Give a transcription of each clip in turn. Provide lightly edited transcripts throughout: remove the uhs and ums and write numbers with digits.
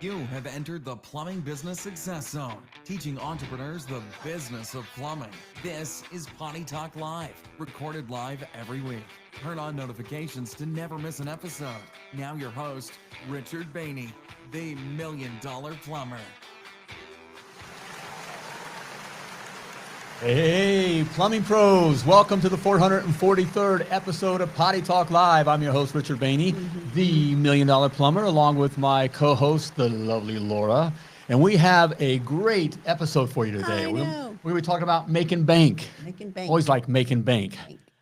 You have entered the Plumbing Business Success Zone, teaching entrepreneurs the business of plumbing. This is Potty Talk Live, recorded live every week. Turn on notifications to never miss an episode. Now your host, Richard Behney, the Million Dollar Plumber. Hey, plumbing pros, welcome to the 443rd episode of Potty Talk Live. I'm your host, Richard Behney, the Million Dollar Plumber, along with my co-host, the lovely Laura. And we have a great episode for you today. We're going to be talking about making bank. Making bank. Always like making bank.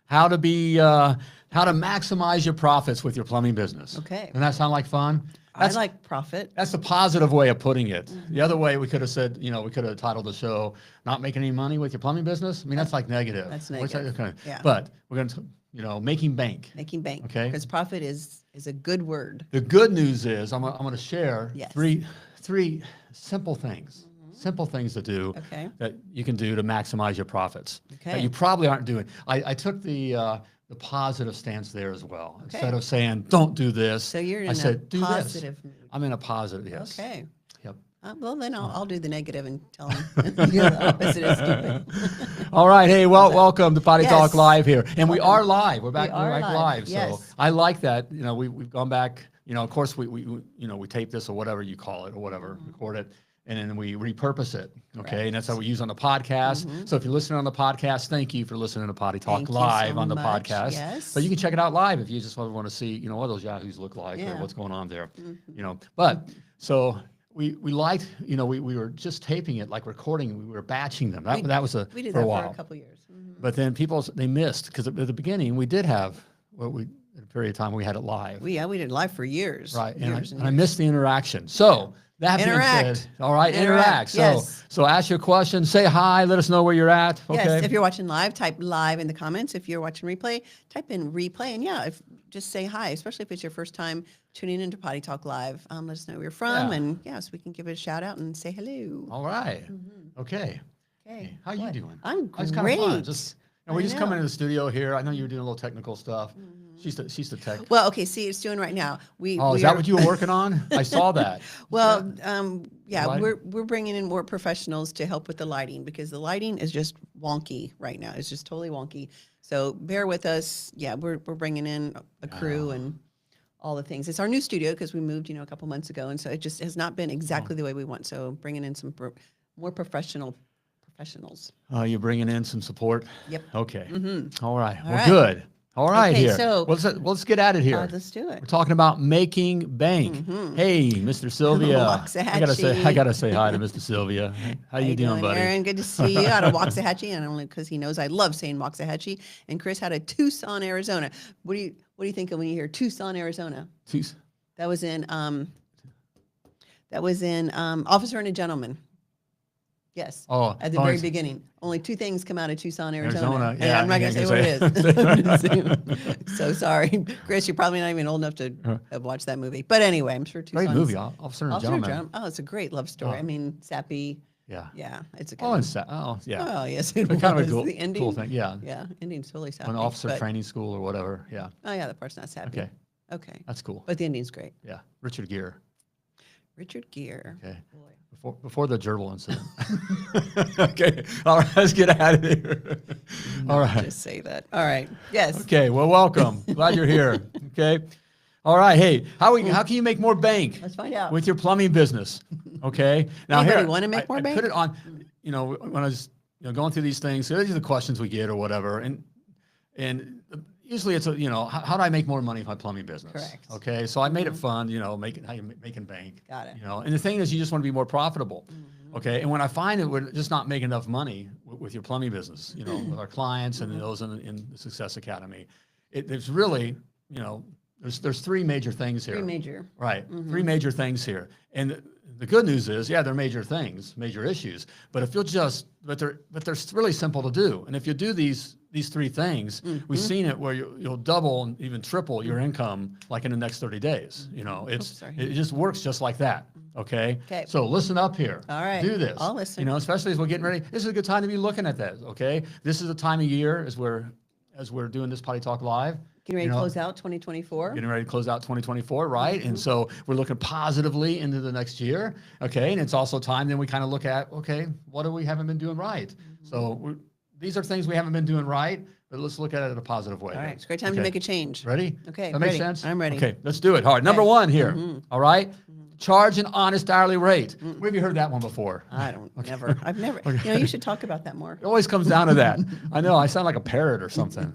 How to maximize your profits with your plumbing business. Okay. Doesn't that sound like fun? I like profit. That's the positive way of putting it. The other way, we could have said, we could have titled the show, Not Making Any Money with Your Plumbing Business. I mean, that's like negative. That's negative. Okay. Yeah. But we're going to, making bank. Making bank. Okay. Because profit is a good word. The good news is I'm going to share Yes. three simple things. Simple things to do that you can do to maximize your profits that you probably aren't doing. I took the positive stance there as well. Instead of saying, don't do this, So you're in do positive mood. I'm in a positive, yes. Okay. Yep. Well, then I'll do the negative and tell them the opposite is stupid. All right. Hey, welcome to Potty Yes. Talk Live here. And we are live. We're back, are live. So Yes. I like that. We've gone back, of course we tape this or whatever you call it or whatever, record it. And then we repurpose it, okay? And that's how we use on the podcast. So if you're listening on the podcast, thank you for listening to Potty Talk Thank you Live so on the much. podcast. Yes. But you can check it out live if you just want to see, what those yahoos look like or what's going on there, But so we liked, we were just taping it, like recording. We were batching them. That was we did for that a while. for a couple years. But then they missed because at the beginning we did have a period of time we had it live. We did live for years. Right, Years and I missed the interaction. So that being said, all right, interact. So ask your question, say hi, let us know where you're at. Okay. Yes, if you're watching live, type live in the comments. If you're watching replay, type in replay. And just say hi, especially if it's your first time tuning into Potty Talk Live. Let us know where you're from, and so we can give it a shout out and say hello. All right. Okay. Okay. Hey, how you doing? I'm It's great. kind of fun. We just come into the studio here. I know you were doing a little technical stuff. She's the tech. Well, okay. See, it's doing right now. Is that what you were working on? I saw that. Well, we're bringing in more professionals to help with the lighting because the lighting is just wonky right now. It's just totally wonky. So bear with us. Yeah, we're bringing in a crew and all the things. It's our new studio because we moved, a couple months ago, and so it just has not been exactly the way we want. So bringing in some more professionals. You're bringing in some support. Yep. Okay. All right. All right. Good. All right. Okay, here. so let's get at it here. let's do it. We're talking about making bank. Hey, Mr. Sylvia. I gotta say hi to Mr. Sylvia. How you doing, buddy? Aaron, good to see you out of Waxahachie, and only because he knows I love saying Waxahachie. And Chris had a Tucson, Arizona. What do you think of when you hear Tucson, Arizona? That was in Officer and a Gentleman. Yes. At the very beginning. Only two things come out of Tucson, Arizona. Yeah, I'm not going to say what it is. So sorry. Chris, you're probably not even old enough to have watched that movie. But anyway, I'm sure Tucson. Great movie, Officer and Gentleman. Oh, it's a great love story. I mean, sappy. Yeah. Yeah. It's a good one. Yeah. Oh, yes. It was. Kind of a cool thing. Yeah. Yeah. Ending's totally sappy. An officer training school or whatever. Yeah. Oh, yeah. That part's not sappy. Okay. That's cool. But the ending's great. Yeah. Richard Gere. Okay. Boy. Before the gerbil incident. Okay. All right. Let's get out of here. All right. Just say that. All right. Yes. Okay. Well, welcome. Glad you're here. Okay. All right. Hey, how can you make more bank? Let's find out. With your plumbing business. Okay. Now, anybody want to make more bank? I put it on, when I was going through these things, so these are the questions we get or whatever. And usually it's how do I make more money with my plumbing business? Correct. Okay, so I made it fun, making bank. Got it. And the thing is, you just want to be more profitable. Okay, and when I find that we're just not making enough money with your plumbing business, with our clients and those in the Success Academy, there's really, there's three major things here. Right, three major things here, and the good news is, they're major things, major issues. But if you'll but they're really simple to do. And if you do these three things, we've seen it where you'll double and even triple your income like in the next 30 days. It just works just like that. Okay. So listen up here. All right. Do this. I'll listen. Especially as we're getting ready. This is a good time to be looking at that. Okay. This is a time of year as we're doing this Potty Talk Live. Getting ready to close out 2024. Getting ready to close out 2024, right? And so we're looking positively into the next year, okay? And it's also time then we kind of look at, okay, what do we haven't been doing right? So these are things we haven't been doing right, but let's look at it in a positive way. All right, it's a great time to make a change. Ready? Okay, That makes sense? I'm ready. Okay, let's do it. All right, number one here, all right? Charge an honest hourly rate. Where have you heard that one before? I don't, never. I've never, you should talk about that more. It always comes down to that. I know, I sound like a parrot or something.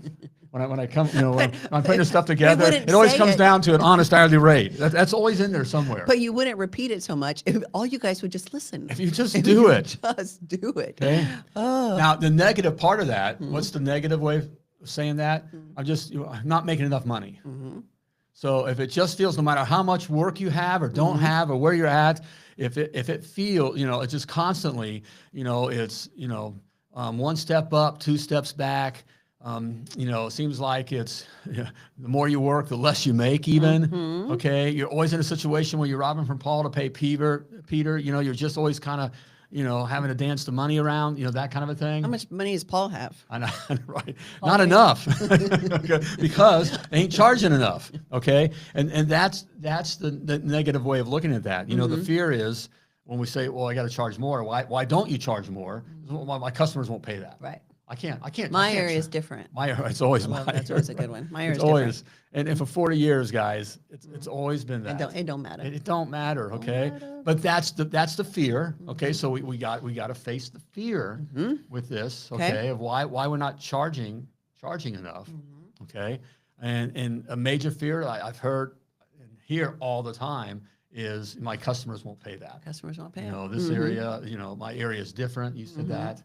When I come, when I'm putting this stuff together, it always comes down to an honest hourly rate. That's always in there somewhere. But you wouldn't repeat it so much if all you guys would just listen. If you just do it. Just do it. Okay. Now, the negative part of that, what's the negative way of saying that? I'm not making enough money. So if it just feels, no matter how much work you have or don't have or where you're at, if it feels, it's just constantly, it's, one step up, two steps back. It seems like it's the more you work, the less you make even. Okay. You're always in a situation where you're robbing from Paul to pay Peter, you're just always kind of, having to dance the money around, that kind of a thing. How much money does Paul have? I know, right? Not enough, okay, because they ain't charging enough. Okay, and that's the negative way of looking at that. The fear is when we say, well, I got to charge more. Why don't you charge more? Well, my customers won't pay that. Right. I can't. My area is different. It's always my area. That's always a good one. My area is always, different. and for 40 years, guys, it's always been that. It don't matter. It don't matter, okay? But that's the fear, okay? So we got to face the fear with this, okay? Of why we're not charging enough, okay? And a major fear I've heard and hear all the time is my customers won't pay that. Customers won't pay. This area, my area is different. You said that.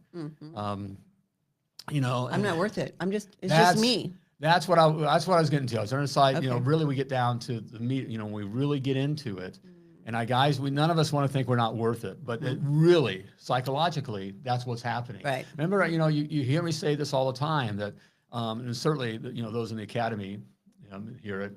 I'm not worth it. it's just me. That's what I was getting to. I was on the side, really we get down to the meat, when we really get into it. And guys, none of us want to think we're not worth it, but it really, psychologically, that's what's happening. Right. Remember, you hear me say this all the time that, and certainly, those in the academy here,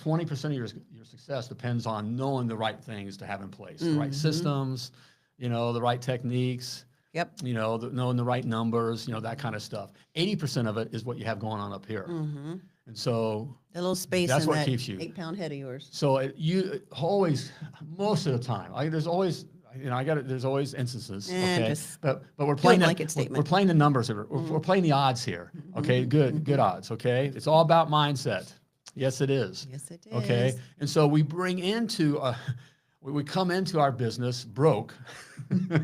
20% of your success depends on knowing the right things to have in place, the right systems, the right techniques. Yep. Knowing the right numbers, that kind of stuff. 80% of it is what you have going on up here. And so a little space that's in what that keeps you. 8-pound head of yours. So you always, most of the time, there's always, there's always instances. Okay. But we're playing we're playing the numbers here. We're playing the odds here. Okay. Good odds. Okay. It's all about mindset. Yes, it is. Yes, it is. Okay. And so we bring into we come into our business broke.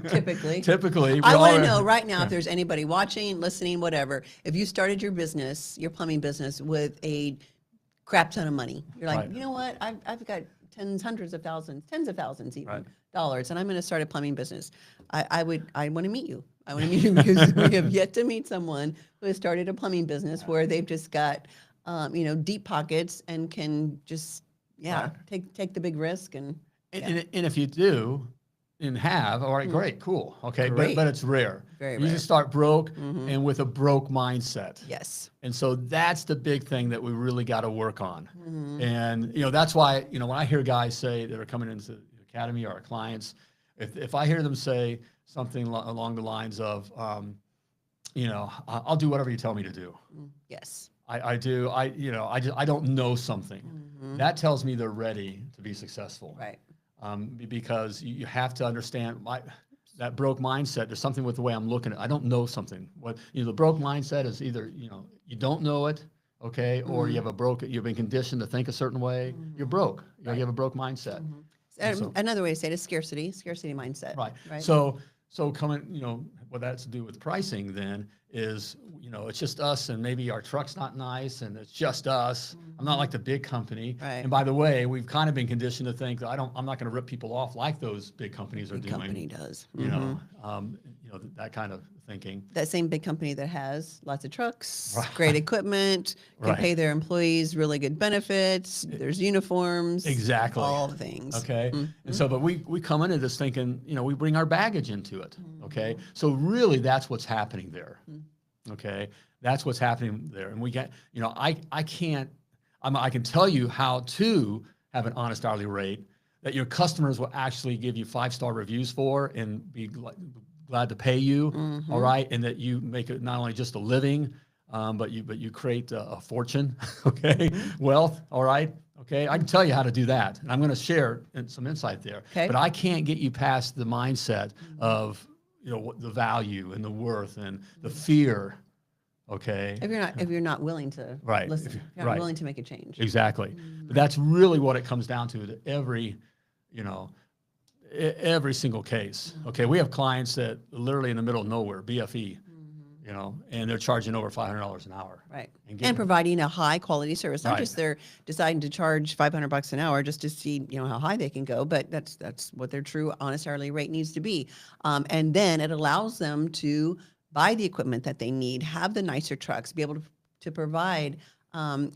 Typically. I want to know right now if there's anybody watching, listening, whatever. If you started your business, your plumbing business, with a crap ton of money, you're like, you know what? I've got hundreds of thousands, tens of thousands even dollars, and I'm going to start a plumbing business. I want to meet you. I want to meet you because we have yet to meet someone who has started a plumbing business where they've just got, deep pockets and can just, take the big risk and. And if you do and have, all right, great, cool. Okay, but it's rare. Very rare. You just start broke and with a broke mindset. Yes. And so that's the big thing that we really got to work on. And, that's why, when I hear guys say that are coming into the academy or our clients, if I hear them say something along the lines of, I'll do whatever you tell me to do. Yes. I do. I don't know something. That tells me they're ready to be successful. Right. Because you have to understand that broke mindset. There's something with the way I'm looking at it. I don't know something. The broke mindset is either, you don't know it, okay, or you've been conditioned to think a certain way. You're broke. You have a broke mindset. So, another way to say it is scarcity mindset. Right. So coming, what that's to do with pricing then is, it's just us and maybe our truck's not nice and it's just us. I'm not like the big company. Right. And by the way, we've kind of been conditioned to think that I'm not going to rip people off like those big companies are doing. Company does. That kind of thinking. That same big company that has lots of trucks, great equipment, can pay their employees really good benefits. There's uniforms. Exactly. All the things. Okay. And so, but we come into this thinking, we bring our baggage into it. Okay. So really that's what's happening there. Okay. That's what's happening there. And we get, I can tell you how to have an honest hourly rate that your customers will actually give you 5-star reviews for and be glad to pay you. All right. And that you make it not only just a living, but you create a fortune, okay, wealth, all right, okay. I can tell you how to do that, and I'm going to share some insight there. Okay. But I can't get you past the mindset of what the value and the worth and the fear. Okay. If you're not willing to listen, if you're not willing to make a change. Exactly. But that's really what it comes down to every single case. Okay. We have clients that literally in the middle of nowhere, BFE, and they're charging over $500 an hour. Right. And providing a high quality service. Not Right. just they're deciding to charge $500 an hour just to see, how high they can go, but that's what their true honest hourly rate needs to be. And then it allows them to buy the equipment that they need, have the nicer trucks, be able to provide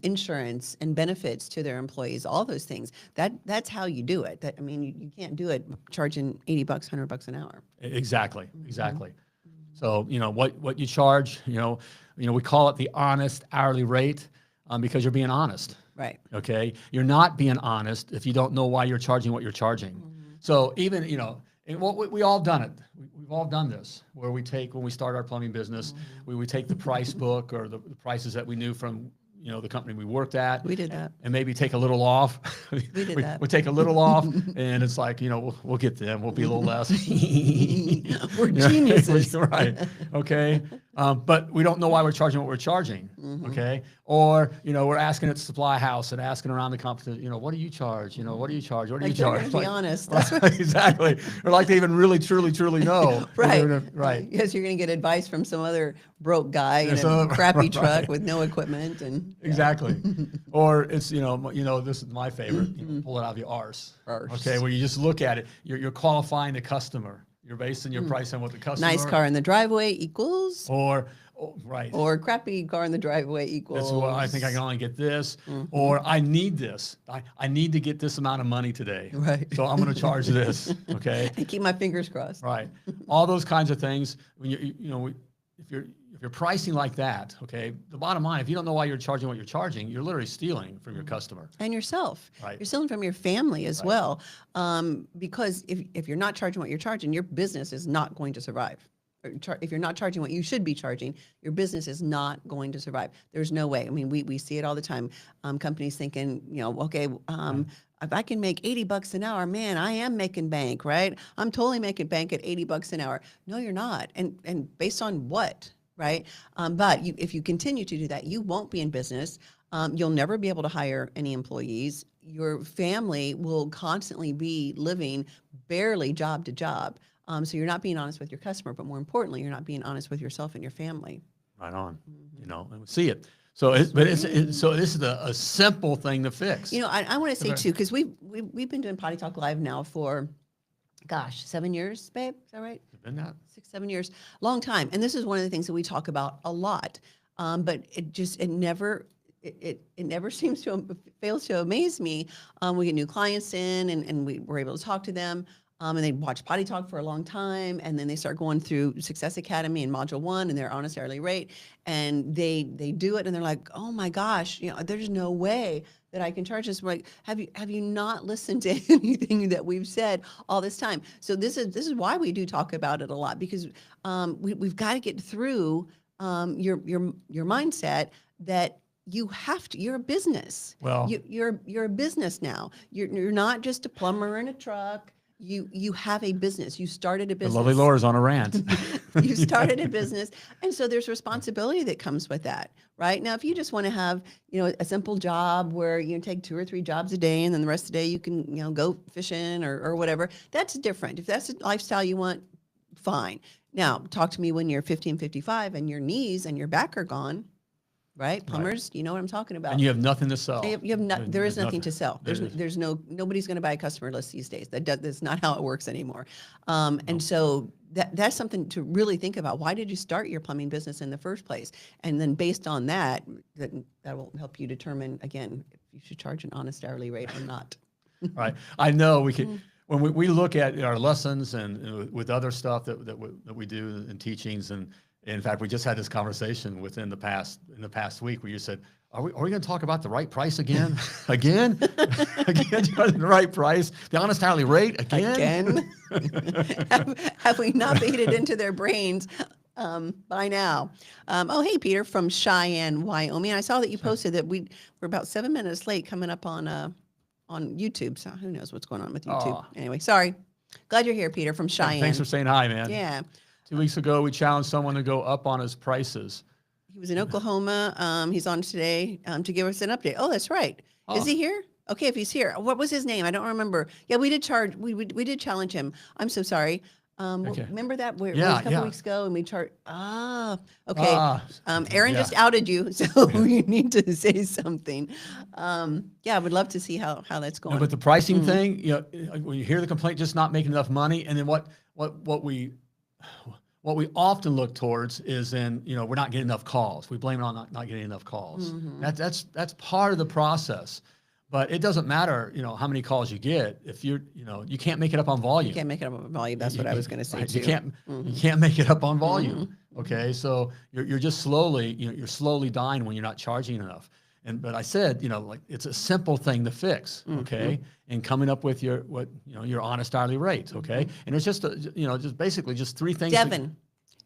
insurance and benefits to their employees, all those things. That's how you do it. You can't do it charging $80, $100 an hour. Exactly. So, what you charge, we call it the honest hourly rate because you're being honest. Right. Okay. You're not being honest if you don't know why you're charging what you're charging. So even, and we all done it. We've all done this where when we start our plumbing business, we take the price book or the prices that we knew from, the company we worked at. We did that. And maybe take a little off. We did that. We take a little off and it's like, we'll get them. We'll be a little less. We're geniuses. Right. Okay. But we don't know why we're charging what we're charging. Okay. Or, we're asking at the supply house and asking around the competition, what do you charge? What do you charge? What do you charge? Be honest. That's exactly. Or like they even really, truly know. Right. Right. Yes, you're going to get advice from some other broke guy in a crappy truck with no equipment and exactly. Or it's this is my favorite. Pull it out of your arse. Okay, where you just look at it. You're qualifying the customer. You're basing your price on what the customer. Nice car in the driveway equals. Right. Or crappy car in the driveway equals. That's what I think I can only get this. Or I need this. I need to get this amount of money today. Right. So I'm going to charge this. Okay. And keep my fingers crossed. Right. All those kinds of things. When if you're pricing like that, okay, the bottom line, if you don't know why you're charging what you're charging, you're literally stealing from your customer. And yourself. Right. You're stealing from your family as well. Because if you're not charging what you're charging, your business is not going to survive. If you're not charging what you should be charging, your business is not going to survive. There's no way. We see it all the time. Companies thinking, okay, if I can make $80 an hour, man, I am making bank, right? I'm totally making bank at $80 an hour. No, you're not. And based on what, right? But if you continue to do that, you won't be in business. You'll never be able to hire any employees. Your family will constantly be living barely job to job. So you're not being honest with your customer, but more importantly, you're not being honest with yourself and your family. Right on. And we see it. So this is a simple thing to fix. I want to say too, because we've been doing Potty Talk Live now for, 7 years, babe. Is that right? Been that 6, 7 years, long time. And this is one of the things that we talk about a lot. But it never seems to fails to amaze me. We get new clients in, and we're able to talk to them. And they watch Potty Talk for a long time, and then they start going through Success Academy and Module 1 and their honest hourly rate, and they do it, and they're like, oh my gosh, there's no way that I can charge this. We're like, have you not listened to anything that we've said all this time? So this is why we do talk about it a lot, because we've got to get through your mindset that you're a business. Well, you're a business now. You're not just a plumber in a truck. You have a business. You started a business. The lovely Laura's on a rant. You started a business. And so there's responsibility that comes with that, right? Now, if you just want to have, a simple job where you take 2 or 3 jobs a day and then the rest of the day you can, go fishing or whatever, that's different. If that's the lifestyle you want, fine. Now, talk to me when you're 50 and 55 and your knees and your back are gone. Right, plumbers, you know what I'm talking about. And you have nothing to sell. There is nothing to sell. Nobody's going to buy a customer list these days. That's not how it works anymore. And so that's something to really think about. Why did you start your plumbing business in the first place? And then based on that will help you determine again if you should charge an honest hourly rate or not. Right. I know we can. When we look at our lessons and with other stuff that we do in teachings, and in fact, we just had this conversation in the past week where you said, are we going to talk about the right price again? Again? The right price? The honest hourly rate? Again? Have we not made it into their brains by now. Oh, hey, Peter from Cheyenne, Wyoming. I saw that you posted that we're about 7 minutes late coming up on YouTube. So who knows what's going on with YouTube? Aw. Anyway, sorry. Glad you're here, Peter from Cheyenne. Thanks for saying hi, man. Yeah. 2 weeks ago, we challenged someone to go up on his prices. He was in Oklahoma. He's on today to give us an update. Oh, that's right. Is he here? Okay, if he's here. What was his name? I don't remember. Yeah, we did challenge him. I'm so sorry. Okay. Remember that? It was Yeah, a couple yeah. weeks ago, and we okay. Aaron just outed you, so you need to say something. Yeah, I would love to see how that's going. No, but the pricing thing, when you hear the complaint, just not making enough money, and then what we often look towards is we're not getting enough calls. We blame it on not getting enough calls. That's part of the process. But it doesn't matter, how many calls you get if you can't make it up on volume. You can't make it up on volume. That's what I was going to say Right? too. You can't make it up on volume. Okay, so you're just slowly you're slowly dying when you're not charging enough. But I said it's a simple thing to fix. Okay, and coming up with your honest hourly rate. Okay, and it's just just basically just three things.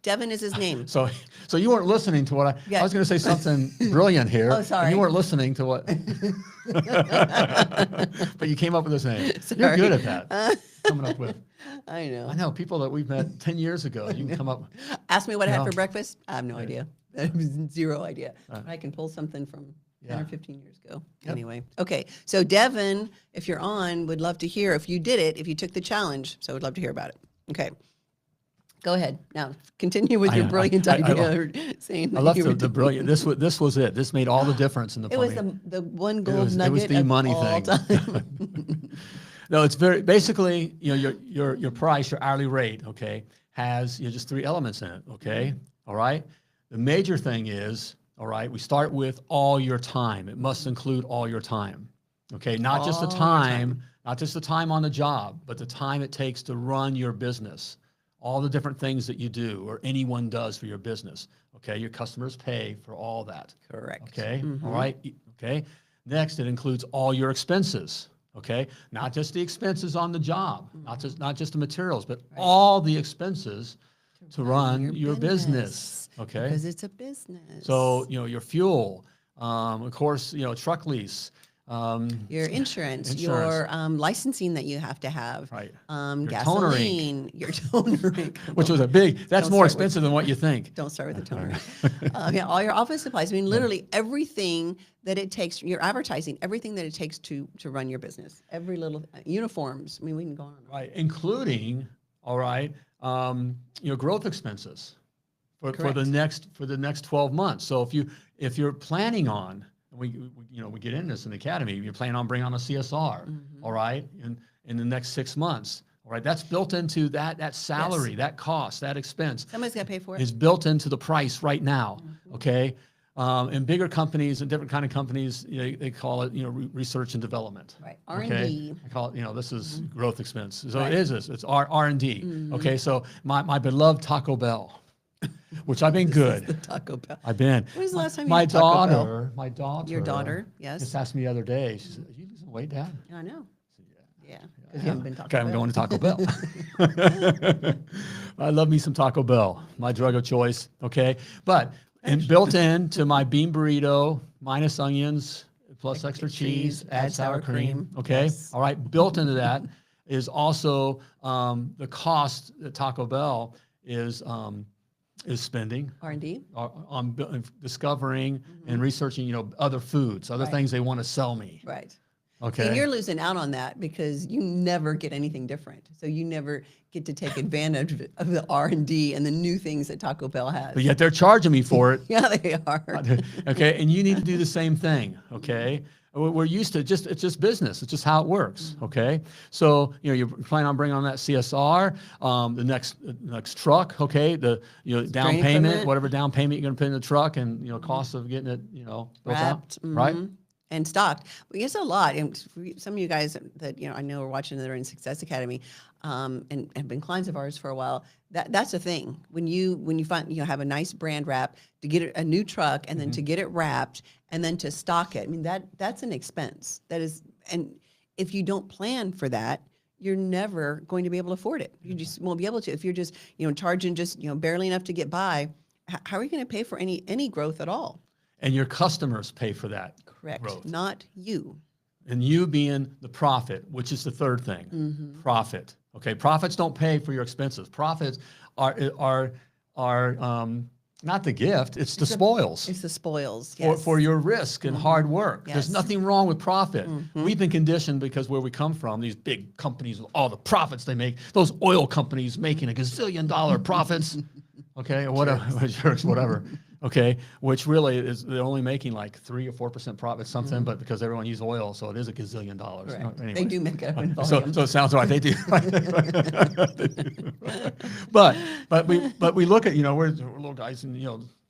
Devin is his name. So you weren't listening to what I was going to say something brilliant here. Oh, sorry. And you weren't listening to what. But you came up with this name. Sorry. You're good at that. Coming up with. I know. I know people that we've met 10 years ago. You can come up. Ask me what I had for breakfast. I have no idea. I have zero idea. Right. I can pull something from 10 or 15 years ago. Yep. Anyway. Okay. So Devin, if you're on, would love to hear if you did it, if you took the challenge. So would love to hear about it. Okay. Go ahead. Now continue with your brilliant idea. I love the brilliant. This was it. This made all the difference in the It was plumbing. the one gold nugget. It was the of money all thing. time. No, it's basically your price, your hourly rate, okay, has just three elements in it, okay? All right? The major thing is, all right, we start with all your time. It must include all your time. Okay, not just the time on the job, but the time it takes to run your business. All the different things that you do or anyone does for your business. Okay, your customers pay for all that. Correct. Okay, all right. Okay, next it includes all your expenses. Okay, not just the expenses on the job, not just the materials, but all the expenses to run your business. Okay, because it's a business. So your fuel, of course, truck lease. Your insurance, your licensing that you have to have, right? Your gasoline, your tonering, which was that's more expensive than what you think. Don't start with the toner. All your office supplies. I mean, literally everything that it takes. Your advertising, everything that it takes to run your business. Every little uniforms. I mean, we can go on. Right, including your growth expenses for the next 12 months. So if you're planning on we get into this in the academy. You're planning on bringing on a CSR, all right, in the next 6 months, all right. That's built into that salary, that cost, that expense. Somebody's got to pay for it. Is built into the price right now, okay. In bigger companies and different kind of companies, they call it research and development. Right, R&D. Okay? I call it this is growth expense. So it is this. It's R&D. Okay, so my beloved Taco Bell. Which I've been good. The Taco Bell. I've been. When was the last time my you had Taco daughter, Bell? Your daughter, yes. Just asked me the other day. She said, "Are you losing weight, Dad?" I know. Yeah. Because you haven't been Taco Okay, Bell. I'm going to Taco Bell. I love me some Taco Bell, my drug of choice. Okay, but built into my bean burrito, minus onions, plus extra cheese, add sour cream. Okay, yes. All right. Built into that is also the cost that Taco Bell is spending R&D on discovering and researching, other foods, other things they want to sell me. Right. Okay. And you're losing out on that because you never get anything different. So you never get to take advantage of the R&D and the new things that Taco Bell has. But yet they're charging me for it. Yeah, they are. Okay. And you need to do the same thing. Okay. We're used to it's just business. It's just how it works. Okay. So, you're planning on bringing on that CSR, the next truck. Okay. The, down payment, equipment. whatever down payment you're going to put in the truck and, cost of getting it, built Wrapped, out. Right. And stocked. Well, it's a lot. And some of you guys that I know are watching that are in Success Academy, and have been clients of ours for a while. That's the thing. When you find have a nice brand wrap, to get a new truck and then to get it wrapped and then to stock it. I mean that's an expense. That is, and if you don't plan for that, you're never going to be able to afford it. You just won't be able to. If you're just, charging just, barely enough to get by, how are you going to pay for any growth at all? And your customers pay for that Correct. growth. Not you. And you being the profit, which is the third thing, profit. Okay, profits don't pay for your expenses. Profits are not the gift; it's the spoils. It's the spoils. Yes. For your risk and hard work. Yes. There's nothing wrong with profit. We've been conditioned because where we come from, these big companies with all the profits they make, those oil companies making $1 gazillion profits, okay, or whatever, jerks, whatever. Okay, which really is, they're only making like 3 or 4% profit, something, but because everyone uses oil, so it is $1 gazillion. Correct. Anyway. They do make it up in volume. So it sounds like they do. but we look at, we're little guys and,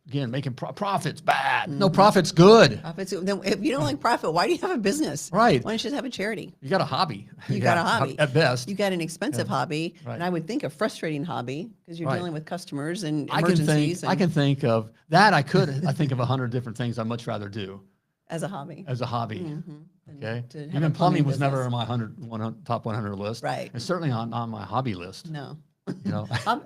again, making profits bad. No, profit's good. Profits. Then if you don't like profit, why do you have a business? Right. Why don't you just have a charity? You got a hobby. You got a hobby. At best. You got an expensive hobby, Right. and I would think a frustrating hobby because you're Right. dealing with customers and I can emergencies. think of that. I think of 100 different things I'd much rather do as a hobby. as a hobby. Okay. to have Even a plumbing plumbing was never business. on my top 100 list. Right. It's certainly on my hobby list. No.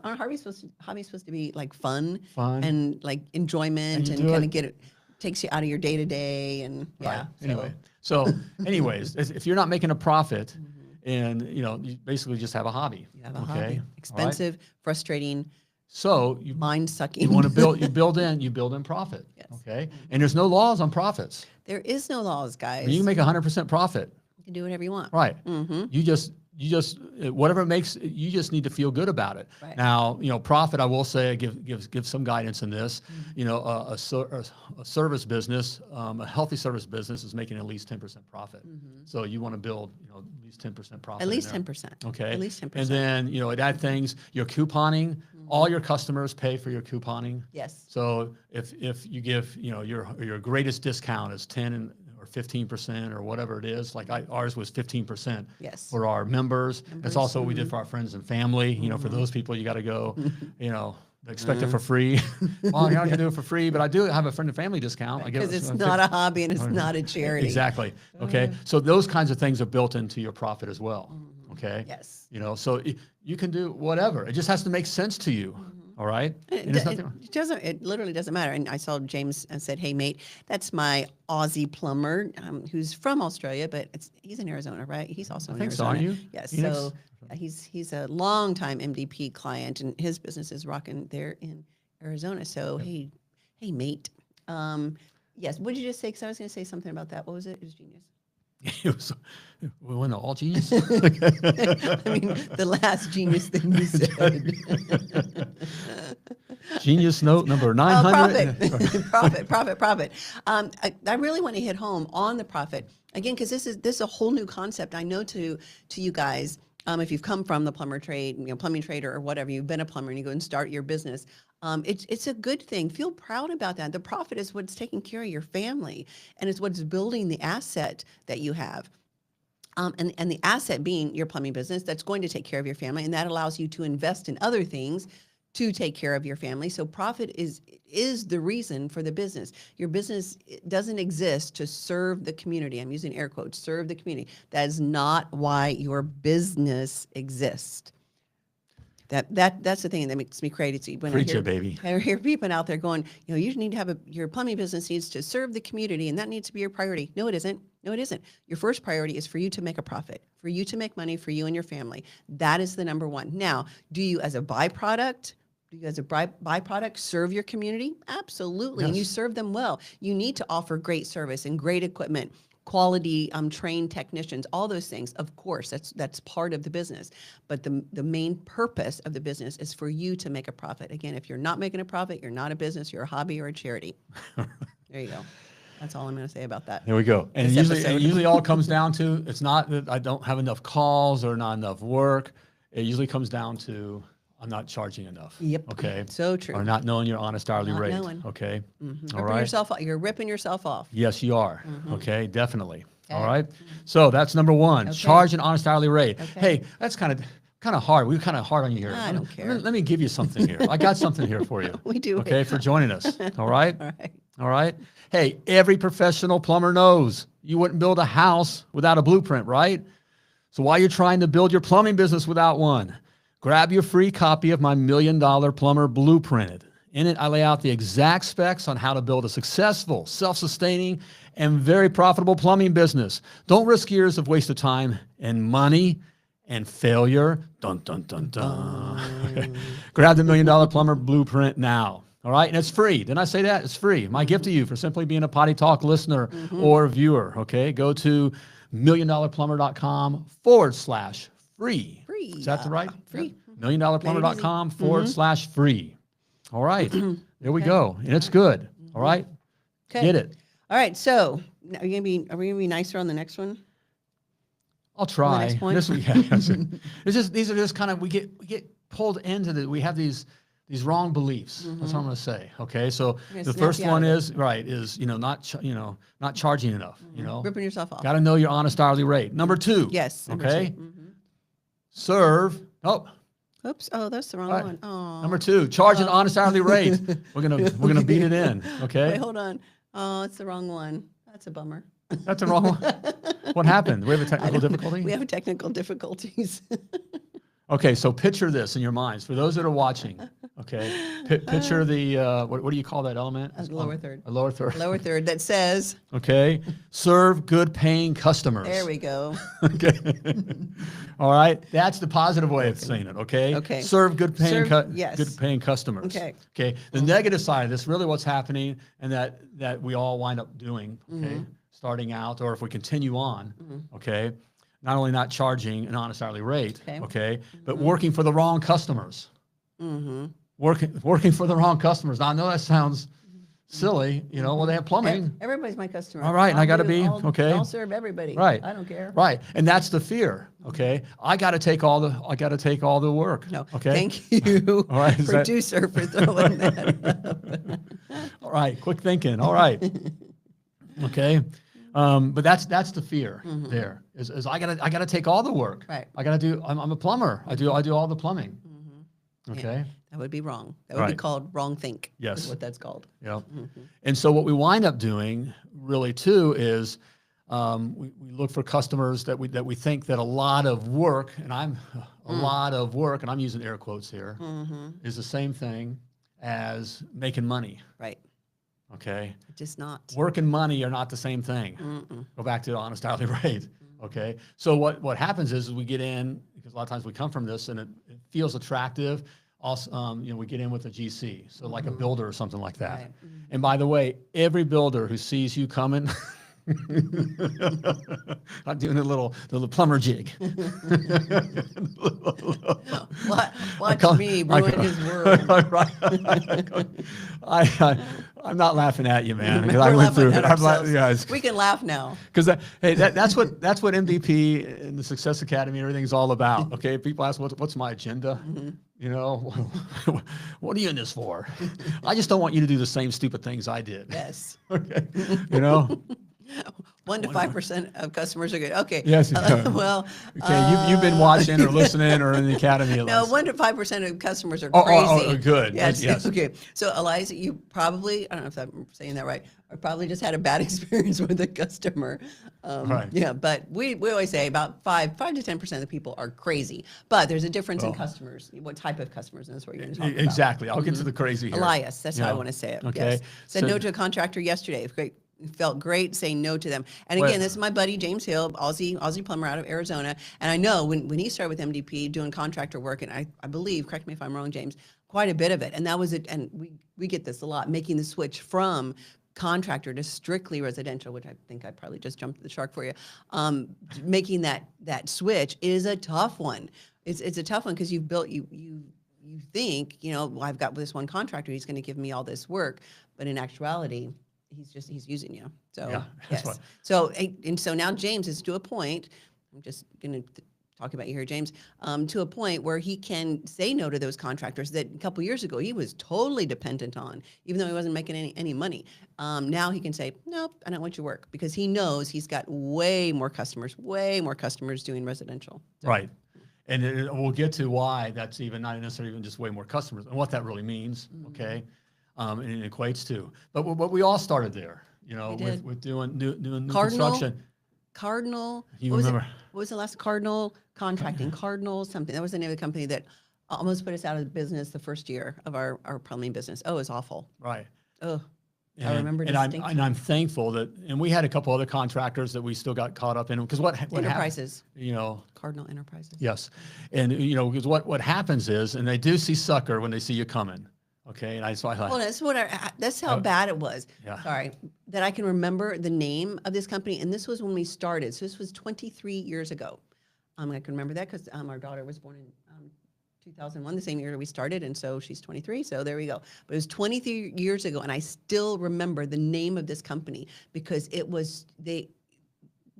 Our hobby's supposed to be like fun and like enjoyment And and you do kind it. of takes you out of your day to day and Right. yeah. Anyway. So anyways, if you're not making a profit and, you basically just have a hobby. You have a okay? hobby. All right? Expensive, frustrating, So you mind sucking. you want to build in profit. Yes. Okay. And there's no laws on profits. There is no laws, guys. You can make 100% profit. You can do whatever you want. Right. You just whatever it makes, you just need to feel good about it. Right. Now, profit, I will say, give some guidance in this. A service business, a healthy service business is making at least 10% profit. So you want to build, at least 10% profit. At least in there. 10%. Okay. At least 10%. And then, it add things, your couponing, all your customers pay for your couponing. Yes. So if you give, your greatest discount is 10 or 15% or whatever it is, like ours was 15% Yes. for our members. That's also what we did for our friends and family. For those people, you got to go, expect it for free. Well, I can do it for free, but I do have a friend and family discount. Because it's not a hobby and it's not a charity. Exactly. Okay. So those kinds of things are built into your profit as well. Okay. Yes. So you can do whatever. It just has to make sense to you. All right. And there's nothing wrong. It literally doesn't matter. And I saw James and said, "Hey, mate, that's my Aussie plumber who's from Australia, but he's in Arizona, right? He's also in think so, Arizona. aren't you? Yes. Phoenix? So he's a longtime MDP client, and his business is rocking there in Arizona. So hey, mate. Yes. What did you just say? Because I was going to say something about that. What was it? It was genius. It was, we went all genius. I mean, the last genius thing you said. Genius note number 900. Profit. I really want to hit home on the profit again because this is a whole new concept. I know to you guys, if you've come from the plumber trade, plumbing trade or whatever, you've been a plumber and you go and start your business. It's a good thing. Feel proud about that. The profit is what's taking care of your family, and it's what's building the asset that you have. And the asset being your plumbing business that's going to take care of your family, and that allows you to invest in other things to take care of your family. So profit is the reason for the business. Your business doesn't exist to serve the community. I'm using air quotes, serve the community. That is not why your business exists. That's the thing that makes me crazy. When Preach I hear, it, baby. I hear people out there going, you need to have your plumbing business needs to serve the community, and that needs to be your priority. No, it isn't. No, it isn't. Your first priority is for you to make a profit, for you to make money, for you and your family. That is the number one. Now, do you as a byproduct serve your community? Absolutely. Yes. And you serve them well. You need to offer great service and great equipment, quality trained technicians, all those things. Of course, that's part of the business. But the main purpose of the business is for you to make a profit. Again, if you're not making a profit, you're not a business, you're a hobby or a charity. There you go. That's all I'm going to say about that. There we go. And This it episode. usually all comes down to, it's not that I don't have enough calls or not enough work. It usually comes down to I'm not charging enough. Yep. Okay. So true. Or not knowing your honest hourly Not rate. knowing. Okay. Mhm. All right. You're ripping yourself off. Yes, you are. Okay. Definitely. Okay. All right. So that's number one. Okay. Charge an honest hourly rate. Okay. Hey, that's kind of hard. We're kind of hard on you here. I don't care. Let me give you something here. I got something here for you. We do. Okay, for joining us. All right. All right. All right. Hey, every professional plumber knows you wouldn't build a house without a blueprint, right? So while you're trying to build your plumbing business without one, grab your free copy of my $1 Million Plumber Blueprint. In it, I lay out the exact specs on how to build a successful, self-sustaining, and very profitable plumbing business. Don't risk years of wasted time and money and failure. Dun, dun, dun, dun. Grab the $1 Million Plumber Blueprint now. All right, and it's free. Didn't I say that? It's free. My gift to you for simply being a Potty Talk listener or viewer. Okay, go to milliondollarplumber.com/free. Free. Is that the right? Free. milliondollarplumber.com/free. All right, there we go, and it's good. All right, Okay. get it. All right. So are we gonna be nicer on the next one? I'll try. next point? It's just these are just kind of we get pulled into the. We have these wrong beliefs. That's what I'm going to say. Okay, so gonna the snap first you out one of is not charging enough. Ripping yourself off. Got to know your honest hourly rate. Number 2. Yes. Number Okay. 2. Serve. Oh, Oops. Oh, that's the wrong right. one. Oh. Number 2. Charge an honest hourly rate. We're gonna beat it in. Okay. Wait, hold on. Oh, it's the wrong one. That's a bummer. That's the wrong one. What happened? We have a I technical don't- difficulty. We have technical difficulties. Okay, so picture this in your minds. For those that are watching, okay, picture the what do you call that element? A lower third. A lower third. Lower third that says, Okay, serve good paying customers. there we go. Okay. All right, that's the positive way of saying it. Okay. Okay. Serve good paying Yes. good paying customers. Okay. Okay. The negative side of this, really, what's happening, and that we all wind up doing. Okay. Starting out, or if we continue on. Okay. Not only not charging an honest hourly rate, okay, but working for the wrong customers. Working for the wrong customers. Now, I know that sounds silly, well, they have plumbing. Everybody's my customer. All right, and I gotta be, okay. I'll serve everybody. Right. I don't care. Right, and that's the fear, okay? I got to take all the work. No. Okay. Thank you, All right, is that- producer, for throwing that up. All right, quick thinking. All right. Okay. But that's the fear there is I gotta take all the work. Right. I gotta do. I'm a plumber. I do all the plumbing. Okay. That would be wrong. That would be Right. called wrong think. Yes. Is what that's called. Yeah. And so what we wind up doing really too is we look for customers that we think that a lot of work, and a lot of work, and I'm using air quotes here, is the same thing as making money. Right. Okay. Just not. Work and money are not the same thing. Go back to the honest hourly rate. Okay. So what happens is we get in, because a lot of times we come from this and it feels attractive. Also, we get in with a GC, so like a builder or something like that. Right. And by the way, every builder who sees you coming, I'm doing the little plumber jig. Watch me ruin his world. I'm not laughing at you, man. We're I went through laughing it. at ourselves. Yeah, We can laugh now. because that's what MVP and the Success Academy and everything's all about. Okay, people ask what's my agenda. What are you in this for? I just don't want you to do the same stupid things I did. Yes. Okay, 1 to 5% of customers are good. Okay. Yes. Well. Okay, you've been watching or listening or in the academy. At No, least. 1 to 5% of customers are Oh, crazy. good. Yes. Yes. Okay. So, Eliza, you probably, I don't know if I'm saying that right, or probably just had a bad experience with a customer. Right. Yeah, but we always say about 5 to 10% of the people are crazy. But there's a difference in customers. What type of customers? And that's what you're going to talk about. Exactly. I'll get to the crazy here. Elias, that's how I Yeah. want to say it. Okay. Yes. Said So- no to a contractor yesterday. Great. Felt great saying no to them. And again, Well- this is my buddy James Hill, Aussie plumber out of Arizona. And I know when he started with MDP doing contractor work, and I believe, correct me if I'm wrong, James, quite a bit of it. And that was it. And we get this a lot, making the switch from contractor to strictly residential, which I think I probably just jumped the shark for you. Making that switch is a tough one. It's a tough one because you've built you think, well, I've got this one contractor, he's going to give me all this work, but in actuality, he's using you. So Yeah, that's yes. So now James is to a point. I'm just going to talk about you here, James. To a point where he can say no to those contractors that a couple years ago he was totally dependent on, even though he wasn't making any money. Now he can say, nope, I don't want your work, because he knows he's got way more customers doing residential. So, Right. And we'll get to why that's even not necessarily even just way more customers and what that really means. Okay. And it equates to. But we all started there, did. with doing new Cardinal? construction. Cardinal. You what was it? remember? What was the last Cardinal Contracting? Cardinal something. That was the name of the company that almost put us out of business the first year of our plumbing business. Oh, it was awful. Right. Oh, I remember and distinctly. I'm thankful that, and we had a couple other contractors that we still got caught up in, because what Enterprises. happened, you know, Cardinal Enterprises. yes, and you know, because what happens is, and they do see sucker when they see you coming, okay, and so I thought, Well, that's how bad it was. Yeah. Sorry, that I can remember the name of this company, and this was when we started. So this was 23 years ago. I can remember that because our daughter was born in 2001, the same year we started, and so she's 23, so there we go. But it was 23 years ago, and I still remember the name of this company because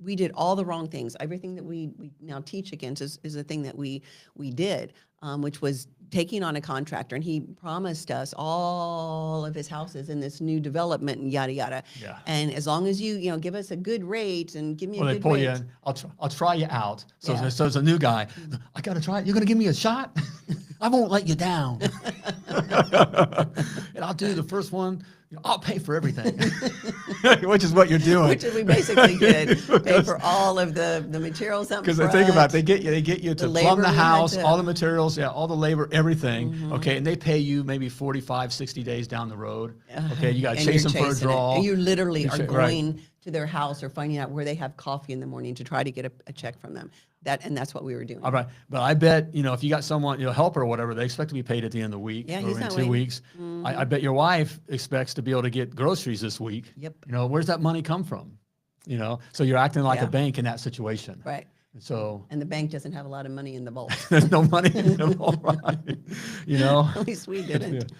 we did all the wrong things. Everything that we now teach against is a thing that we did, which was taking on a contractor, and he promised us all of his houses in this new development and yada yada. Yeah. And as long as you give us a good rate and give me a they good pull rate. you in. I'll try you out. So Yeah. so as a new guy, I got to try it. You're going to give me a shot? I won't let you down. And I'll do the first one. I'll pay for everything, which is what you're doing. Which we basically did. Pay for all of the materials up Because front. think about it, they get you to The plumb labor the we had house, to- all the materials, all the labor, everything. Okay, and they pay you maybe 45, 60 days down the road. Okay, you got to And chase you're them for a chasing it. draw. And you literally are Right. going to their house or finding out where they have coffee in the morning to try to get a check from them. That's what we were doing. All right, but I bet if you got someone, helper or whatever, they expect to be paid at the end of the week Yeah, or he's in not 2 waiting. weeks. I bet your wife expects to be able to get groceries this week. Yep. Where's that money come from? So you're acting like Yeah. a bank in that situation. Right. So And the bank doesn't have a lot of money in the vault. there's no money in the vault, right? At least we didn't.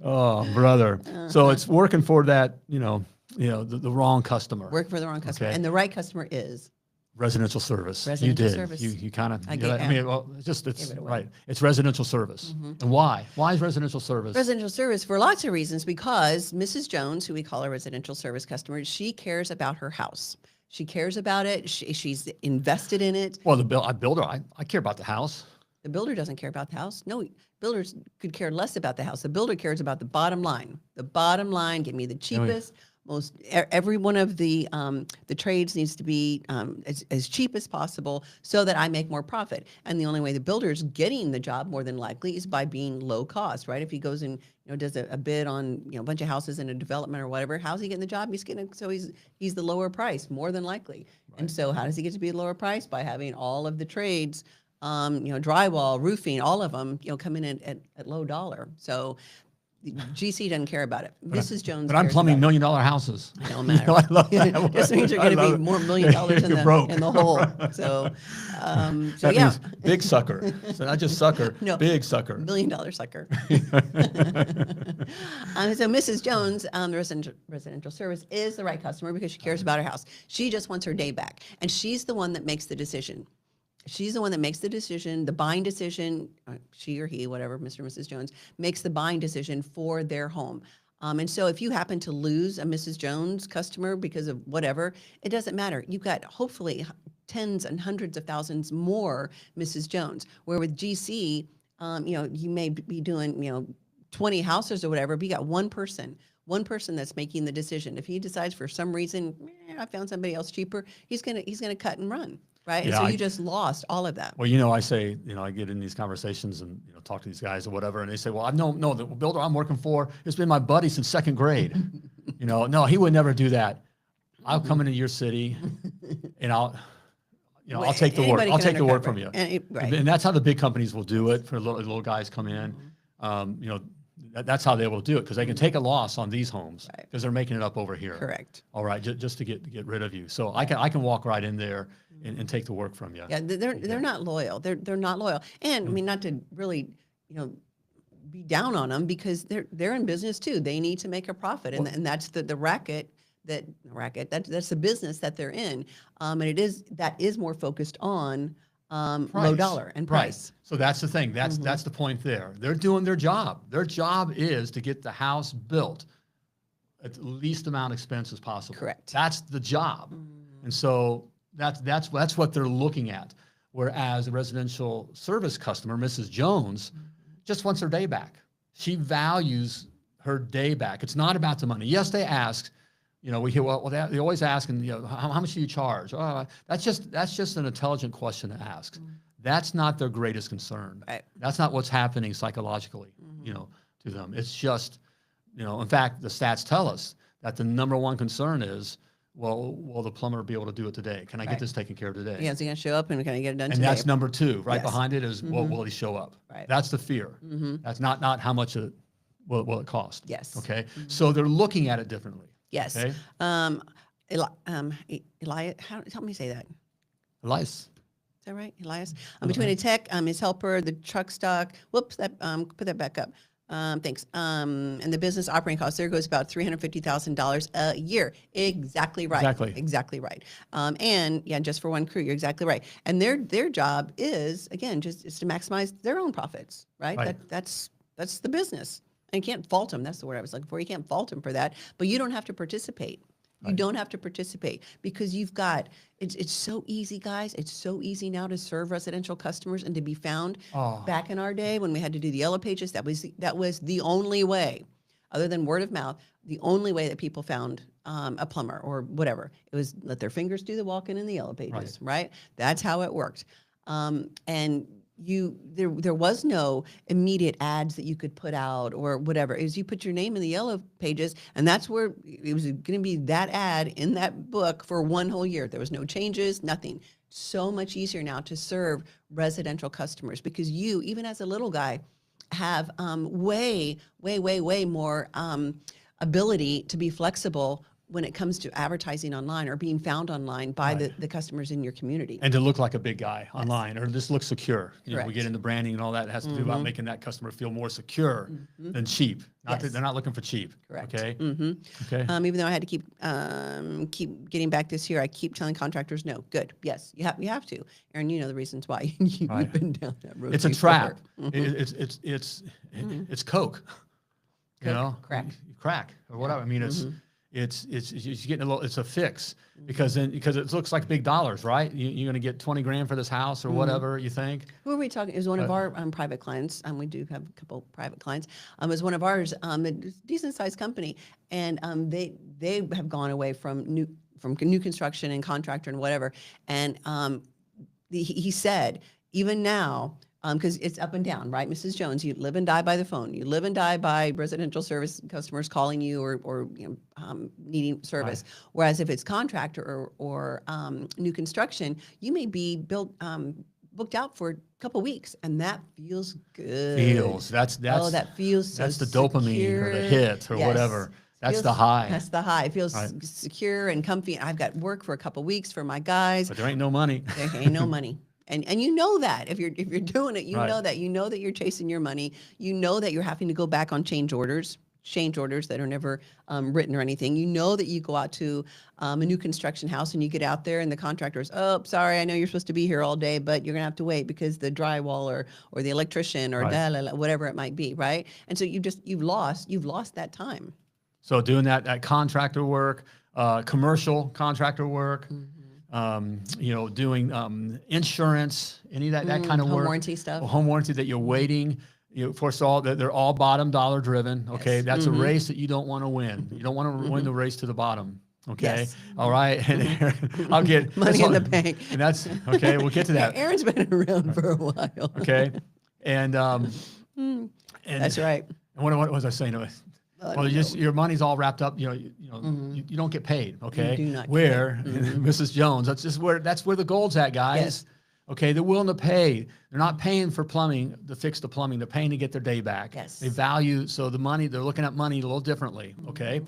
Oh, brother. So it's working for that, the wrong customer. Work for the wrong customer. Okay. And the right customer is Residential service. Residential you did. service. You kind of. I get- well, it's Give it away. right. It's residential service. And why? Why is residential service? residential service for lots of reasons, because Mrs. Jones, who we call a residential service customer, she cares about her house. She cares about it. She's invested in it. Well, I builder. I care about the house. The builder doesn't care about the house. No, builders could care less about the house. The builder cares about the bottom line. The bottom line, give me the cheapest, every one of the trades needs to be as cheap as possible so that I make more profit. And the only way the builder is getting the job more than likely is by being low cost, right? If he goes and does a bid on a bunch of houses in a development or whatever, how's he getting the job? He's the lower price more than likely. Right. And so how does he get to be the lower price? By having all of the trades, drywall, roofing, all of them, come in at low dollar. So GC doesn't care about it. Mrs. Jones. But I'm cares plumbing about $1 million houses. it. It don't matter. I love that. Just means you're going to be more $1 million You're broke. in the hole. So That yeah, means big sucker. So not just sucker, No. big sucker. $1 million sucker. So Mrs. Jones, the residential service, is the right customer because she cares about her house. She just wants her day back, and she's the one that makes the decision. She's the one that makes the decision, the buying decision, she or he, whatever, Mr. and Mrs. Jones, makes the buying decision for their home. And so if you happen to lose a Mrs. Jones customer because of whatever, it doesn't matter. You've got hopefully tens and hundreds of thousands more Mrs. Jones, where with GC, you may be doing, 20 houses or whatever, but you got one person that's making the decision. If he decides for some reason, I found somebody else cheaper, he's gonna cut and run. Right. Yeah, and so you just lost all of that. Well, I say, I get in these conversations and, talk to these guys or whatever, and they say, well, the builder I'm working for has been my buddy since second grade. No, he would never do that. I'll come into your city and I'll take the work. Anybody I'll can take the work undercut, from you. right. And that's how the big companies will do it for little guys come in. That's how they will do it because they can take a loss on these homes because they're making it up over here. Correct. All right, just to get rid of you. So I can walk right in there and take the work from you. Yeah, they're not loyal. They're not loyal. And I mean, not to really, be down on them because they're in business too. They need to make a profit, and that's the racket. That's the business that they're in. And that is more focused on low dollar and price. Right. So that's the thing. That's the point there. They're doing their job. Their job is to get the house built at the least amount of expense as possible. Correct. That's the job. And so that's what they're looking at. Whereas a residential service customer, Mrs. Jones, just wants her day back. She values her day back. It's not about the money. Yes, they ask, You know, we hear, well, they always ask, and you know, how much do you charge? That's just an intelligent question to ask. That's not their greatest concern. Right. That's not what's happening psychologically, you know, to them. It's just, you know, in fact, the stats tell us that the number one concern is, well, will the plumber be able to do it today? Can I get this taken care of today? Yeah, is he going to show up and can I get it done And today? that's number two. Right Yes. behind it is, will he show up? Right. That's the fear. That's not how much will it cost. Yes. Okay. So they're looking at it differently. Yes. Okay. Elias, help me say that. Elias. Is that right, Elias? Between a tech, his helper, the truck stock. Whoops, that put that back up. Thanks. And the business operating costs, there goes about $350,000 a year. Exactly right. Exactly right. And yeah, just for one crew, you're exactly right. And their job is, again, is to maximize their own profits, right? That's the business. And you can't fault them. That's the word I was looking for. You can't fault them for that, but you don't have to participate. You don't have to participate because you've got, it's so easy, guys. It's so easy now to serve residential customers and to be found. Back in our day when we had to do the yellow pages, that was the only way, other than word of mouth, the only way that people found a plumber or whatever. It was let their fingers do the walking in the yellow pages, right? That's how it worked. And there was no immediate ads that you could put out or whatever. It was you put your name in the yellow pages, and that's where it was going to be, that ad in that book for one whole year. There was no changes, nothing. So much easier now to serve residential customers because you, even as a little guy, have way more ability to be flexible when it comes to advertising online or being found online by the customers in your community. And to look like a big guy online or just look secure. You know, we Correct. get into branding and all that. It has to do about making that customer feel more secure than cheap. Not that they're not looking for cheap. Correct. Okay. Okay. Even though I had to keep getting back this year, I keep telling contractors, no, good. Yes, you have to. Aaron, you know the reasons why. You've been down that road. It's a trap. It's Coke. You know, crack or whatever. I mean, it's getting a little. It's a fix because it looks like big dollars, right? You're going to get 20 grand for this house or whatever you think. Who are we talking? It was one of our private clients. We do have a couple private clients. It was one of ours, a decent sized company, and they have gone away from new construction and contractor and whatever. And he said, even now, because it's up and down, right, Mrs. Jones? You live and die by the phone. You live and die by residential service customers calling you or needing service. Right. Whereas if it's contractor or new construction, you may be booked out for a couple weeks, and that feels good. That feels so that's the dopamine or the hit or whatever. That's the high. That's the high. It feels secure and comfy. I've got work for a couple weeks for my guys. But there ain't no money. There ain't no money. And you know that if you're doing it, you know that you're chasing your money. You know that you're having to go back on change orders that are never written or anything. You know that you go out to a new construction house and you get out there and the contractor's, oh, sorry, I know you're supposed to be here all day, but you're gonna have to wait because the drywall or the electrician or whatever it might be, right? And so you've lost that time. So doing that contractor work, commercial contractor work. Doing insurance, any of that kind of work. Home warranty stuff. Home warranty that you're waiting. First of all, they're all bottom dollar driven. Okay, that's a race that you don't want to win. You don't want to win the race to the bottom. Okay, yes. All right. And I'll get money in the bank. And that's okay. We'll get to that. Aaron's been around for a while. Okay, and that's right. And what was I saying? Well, your money's all wrapped up. You don't get paid. Okay. You do not. Mrs. Jones? That's where the gold's at, guys. Yes. Okay, they're willing to pay. They're not paying for plumbing to fix the plumbing. They're paying to get their day back. Yes. They value the money. They're looking at money a little differently. Okay,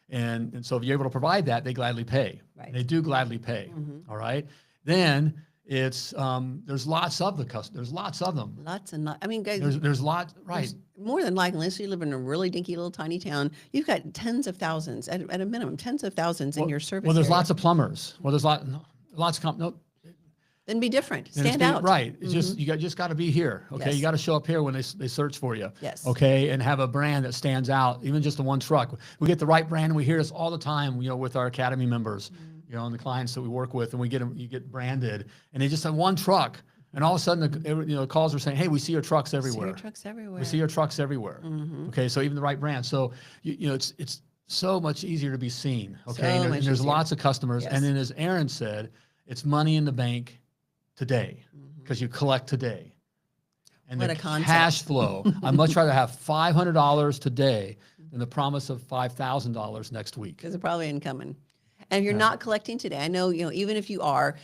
and so if you're able to provide that, they gladly pay. Right. They do gladly pay. All right. Then it's there's lots of the customers. There's lots of them. Lots and lots. I mean, guys. There's lots. Right. More than likely, unless you live in a really dinky little tiny town, you've got tens of thousands at a minimum, tens of thousands in your service. Well, there's area. Lots of plumbers. Well, there's lots of no. Then be different. Stand out. Right. It's just you just got to be here. Okay. Yes. You got to show up here when they search for you. Yes. Okay. And have a brand that stands out. Even just the one truck. We get the right brand, and we hear this all the time. With our academy members. And the clients that we work with, and we get them. You get branded, and they just have one truck, and all of a sudden, the calls are saying, "Hey, we see your trucks everywhere. We see your trucks everywhere. We see your trucks everywhere." Okay. So even the right brand. So it's so much easier to be seen. Okay. So And much there's easier. lots of customers. Yes. And then as Aaron said, it's money in the bank today because you collect today. And What the a concept. cash flow, I'd much rather have $500 today than the promise of $5,000 next week. Because it probably ain't coming. And if you're not collecting today, I know, even if you are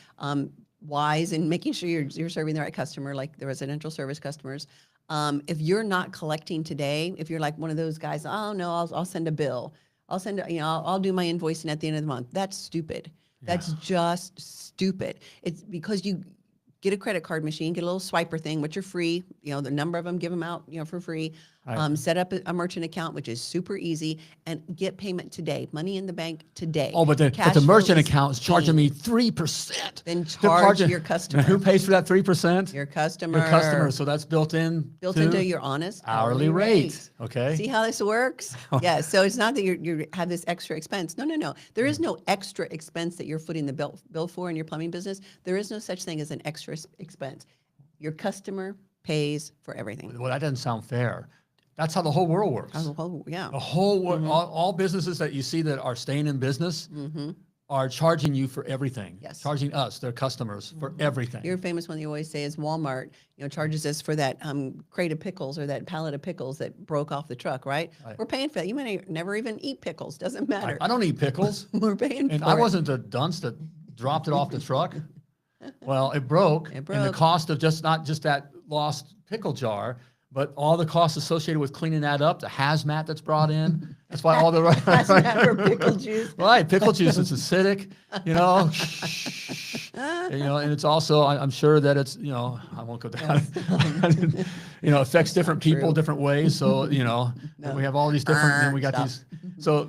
wise in making sure you're serving the right customer, like the residential service customers, if you're not collecting today, if you're like one of those guys, oh no, I'll send a bill. I'll do my invoicing at the end of the month. That's stupid. That's just stupid. It's because you get a credit card machine, get a little swiper thing, which are free. The number of them, give them out, for free. Right. Set up a merchant account, which is super easy, and get payment today. Money in the bank today. Oh, but the Cash merchant flow is account is charging king. me 3%. Then They're charge your customer. Who pays for that 3%? Your customer. Your customer. So that's built into your honest hourly rate. Okay. See how this works? Yeah. So it's not that you have this extra expense. No. There is no extra expense that you're footing the bill for in your plumbing business. There is no such thing as an extra expense. Your customer pays for everything. Well, that doesn't sound fair. That's how the whole world works. Yeah. The whole world, all businesses that you see that are staying in business are charging you for everything. Yes. Charging us, their customers, for everything. Your famous one you always say is Walmart, charges us for that crate of pickles or that pallet of pickles that broke off the truck, right? We're paying for that. You may never even eat pickles. Doesn't matter. I don't eat pickles. We're paying And for I it. wasn't the dunce that dropped it off the truck. Well, it broke. And the broke. cost of not just that lost pickle jar, but all the costs associated with cleaning that up, the hazmat that's brought in. That's why all the Hazmat for pickle juice. Right, pickle juice is acidic, and it's also, I'm sure that it's, I won't go down, affects different people true. different ways. So, we have all these different, and we got Stop. these. So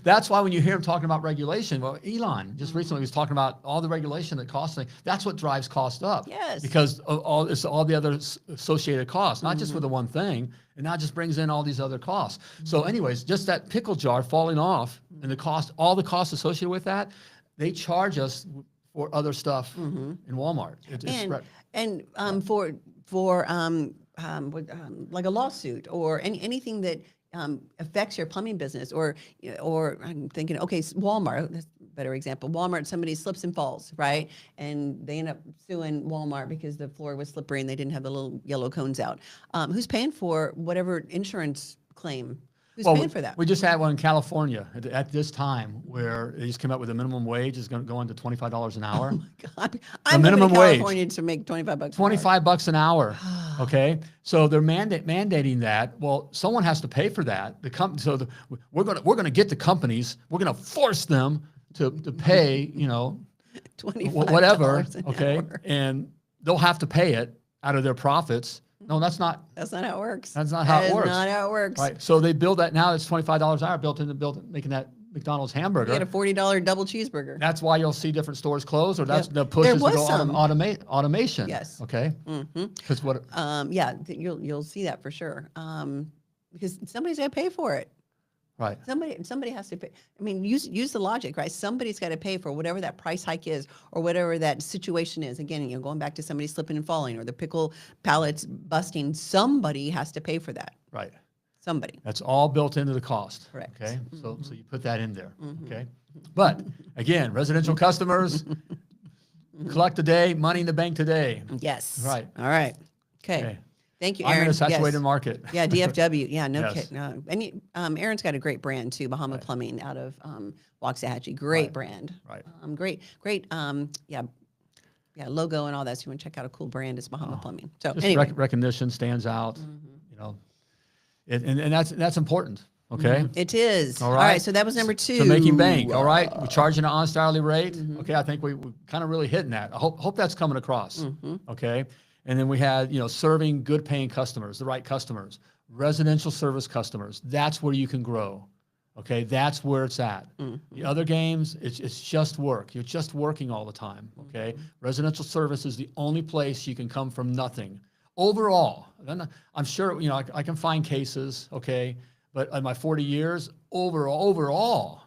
that's why when you hear him talking about regulation, well, Elon just recently was talking about all the regulation that costs things. That's what drives cost up. Yes. Because of all the other associated costs, not just with the one thing. And that just brings in all these other costs. So anyways, just that pickle jar falling off and all the costs associated with that, they charge us for other stuff in Walmart. Like a lawsuit or anything that affects your plumbing business, or I'm thinking, okay, Walmart, that's a better example. Walmart, somebody slips and falls, right? And they end up suing Walmart because the floor was slippery and they didn't have the little yellow cones out. Who's paying for whatever insurance claim? Who's paying for that? We just had one in California at this time where they just came up with a minimum wage is going to go into $25 an hour. Oh my God. I'm minimum moving to wage. California to make $25 $25 an hour. Okay, so they're mandating that. Well, someone has to pay for that. We're going to get the companies. We're going to force them to pay. $25 Whatever. an Okay, hour. and they'll have to pay it out of their profits. No, that's not. That's not how it works. That's not how it works. That's not how it works. Right. So they build that now. It's $25 an hour built into making that McDonald's hamburger. You get a $40 double cheesburger. That's why you'll see different stores close, or that's the push There is to was go some. automation. Yes. Okay. Because what? You'll see that for sure. Because somebody's got to pay for it. Right. Somebody has to pay. I mean, use the logic, right? Somebody's got to pay for whatever that price hike is, or whatever that situation is. Again, going back to somebody slipping and falling, or the pickle pallets busting. Somebody has to pay for that. Right. Somebody. That's all built into the cost. Correct. Okay. So you put that in there. Okay. But again, residential customers collect today, money in the bank today. Yes. Right. All right. Okay. Okay. Thank you, I'm Aaron. in a saturated Yes. market. Yeah, DFW. Yeah, no Yes. kidding. And Aaron's got a great brand too, Bahama Plumbing out of Waxahachie. Great brand. Right. Great. Logo and all that. So you want to check out a cool brand, it's Bahama Plumbing. So Just anyway, recognition stands out. And that's important. Okay. it is. All All right. right. So that was number 2. So making bank. All right. We're charging an honest hourly rate. Okay. I think we're kind of really hitting that. I hope that's coming across. Okay. And then we had, serving good paying customers, the right customers, residential service customers. That's where you can grow. Okay. That's where it's at. The other games, it's just work. You're just working all the time. Okay. Residential service is the only place you can come from nothing. Overall, then I'm sure, I can find cases. Okay. But in my 40 years, overall,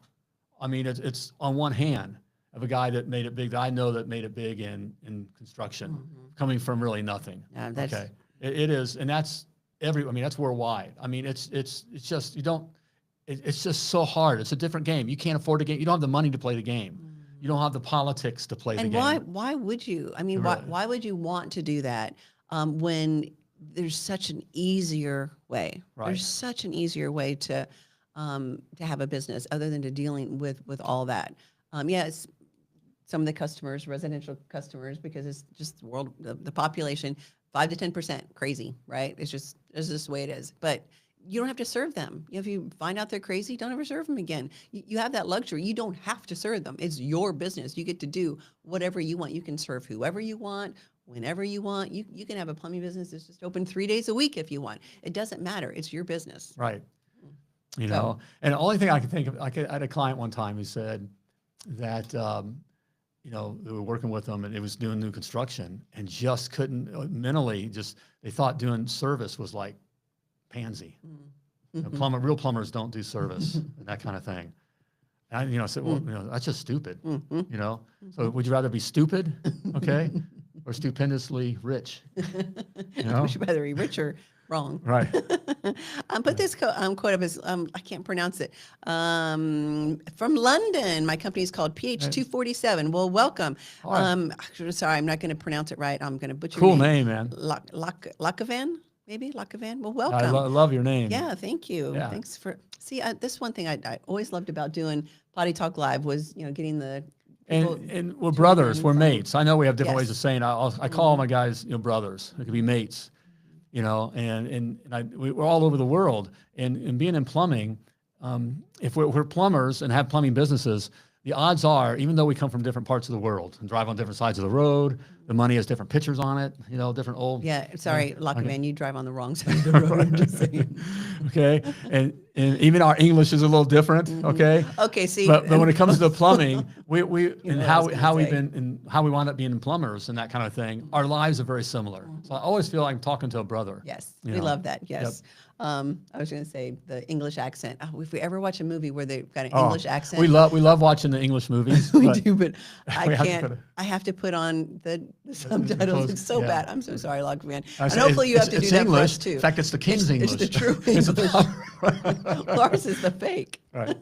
I mean, it's on one hand of a guy that made it big, that I know that made it big in construction, coming from really nothing. Yeah, that's- Okay, it is, and that's that's worldwide. I mean, it's just it's just so hard. It's a different game. You can't afford a game. You don't have the money to play the game. You don't have the politics to play the game. And why would you? I mean, Really. why would you want to do that when there's such an easier way? Right. There's such an easier way to have a business other than to dealing with all that. Yes, some of the customers, residential customers, because it's just the population, 5 to 10%, crazy, right? It's just the way it is. But you don't have to serve them. If you find out they're crazy, don't ever serve them again. You have that luxury. You don't have to serve them. It's your business. You get to do whatever you want. You can serve whoever you want, whenever you want. You can have a plumbing business that's just open 3 days a week if you want. It doesn't matter. It's your business. Right. You know, and the only thing I could think of, I had a client one time who said that, you know, they were working with them and it was doing new construction and just couldn't mentally they thought doing service was like pansy. You know, real plumbers don't do service and that kind of thing. And I said, well, that's just stupid. You know, so would you rather be stupid, okay, or stupendously rich? You know, Would you rather be rich or wrong? right? Put this quote up as I can't pronounce it. From London, my company is called PH247. Well, welcome. All right. Sorry, I'm not going to pronounce it right. I'm going to butcher. Cool your name, man. Lakavan, maybe Lakavan. Well, I welcome. love your name. Yeah, thank you. Yeah. Thanks for this one thing I always loved about doing Potty Talk Live was getting the people and we're brothers, we're from- mates. I know we have different Yes. ways of saying. I call my guys brothers. It could be mates. You know, we're all over the world, and being in plumbing, if we're plumbers and have plumbing businesses, the odds are, even though we come from different parts of the world and drive on different sides of the road, the money has different pictures on it, different old. Yeah, sorry, Lakavan, you drive on the wrong side of the road. I'm just saying. Okay, and even our English is a little different. Okay. Okay, see. But when it comes to the plumbing, we and what I was how gonna we've say. been and how we wound up being plumbers and that kind of thing, our lives are very similar. So I always feel like I'm talking to a brother. Yes, you we know. love that. Yes. I was going to say the English accent. Oh, if we ever watch a movie where they've got an English accent, We love watching the English movies. we but do, but I we have to can't. put it- I have to put on the subtitles. It's so yeah. bad. I'm so sorry, Lakavan. I And say hopefully you have to it's do that English. for us too. In fact, it's the King's English. It's the true It's English. a- Ours is the fake. right.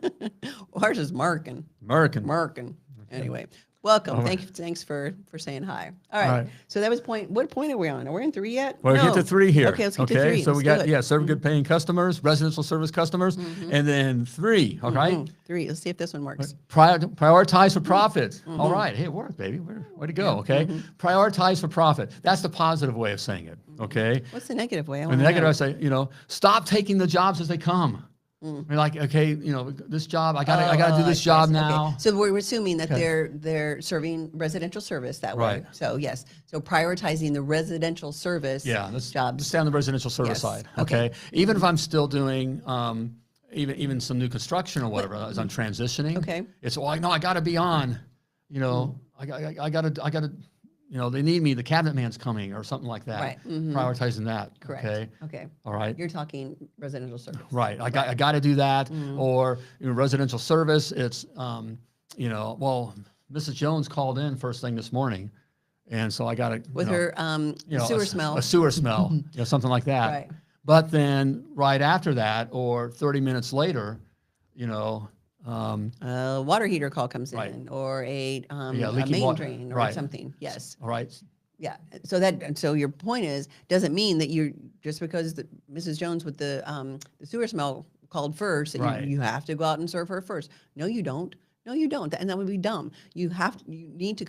Ours is American. American. Anyway, welcome. All right. Thanks for saying hi. All right. All right. So that was point. What point are we on? Are we in 3 yet? Well, No. get to 3 here. Okay, let's get to 3. So we Let's got do it. serve good paying customers, residential service customers, and then 3. All right. 3. Let's see if this one works. Prioritize for profit. All right. Hey, it worked, baby. Way to go. Okay. Prioritize for profit. That's the positive way of saying it. Okay. What's the negative way? I And wanna the negative, know. I say, stop taking the jobs as they come. You're like, okay, this job, I gotta do this job now. Okay. So we're assuming that they're serving residential service that way. Right. So yes. So prioritizing the residential service Yeah, let's jobs. stay on the residential service Yes. side. Okay. Okay. Even if I'm still doing even some new construction or whatever as I'm transitioning. Okay. It's I gotta be on. I gotta. They need me. The cabinet man's coming or something like that. Right. Mhm. Prioritizing that. Correct. Okay. Okay. All right. You're talking residential service. Right. I got to do that. Or residential service. It's Mrs. Jones called in first thing this morning, and so I got to With her sewer smell. a sewer smell, something like that. Right. But then right after that, or 30 minutes later, A water heater call comes Right. in, or a leaky main water. drain, or Right. something. Yes. all right. Yeah. So your point is, doesn't mean that you're just because Mrs. Jones with the sewer smell called first, that Right. you have to go out and serve her first. No, you don't. No, you don't. And that would be dumb. You need to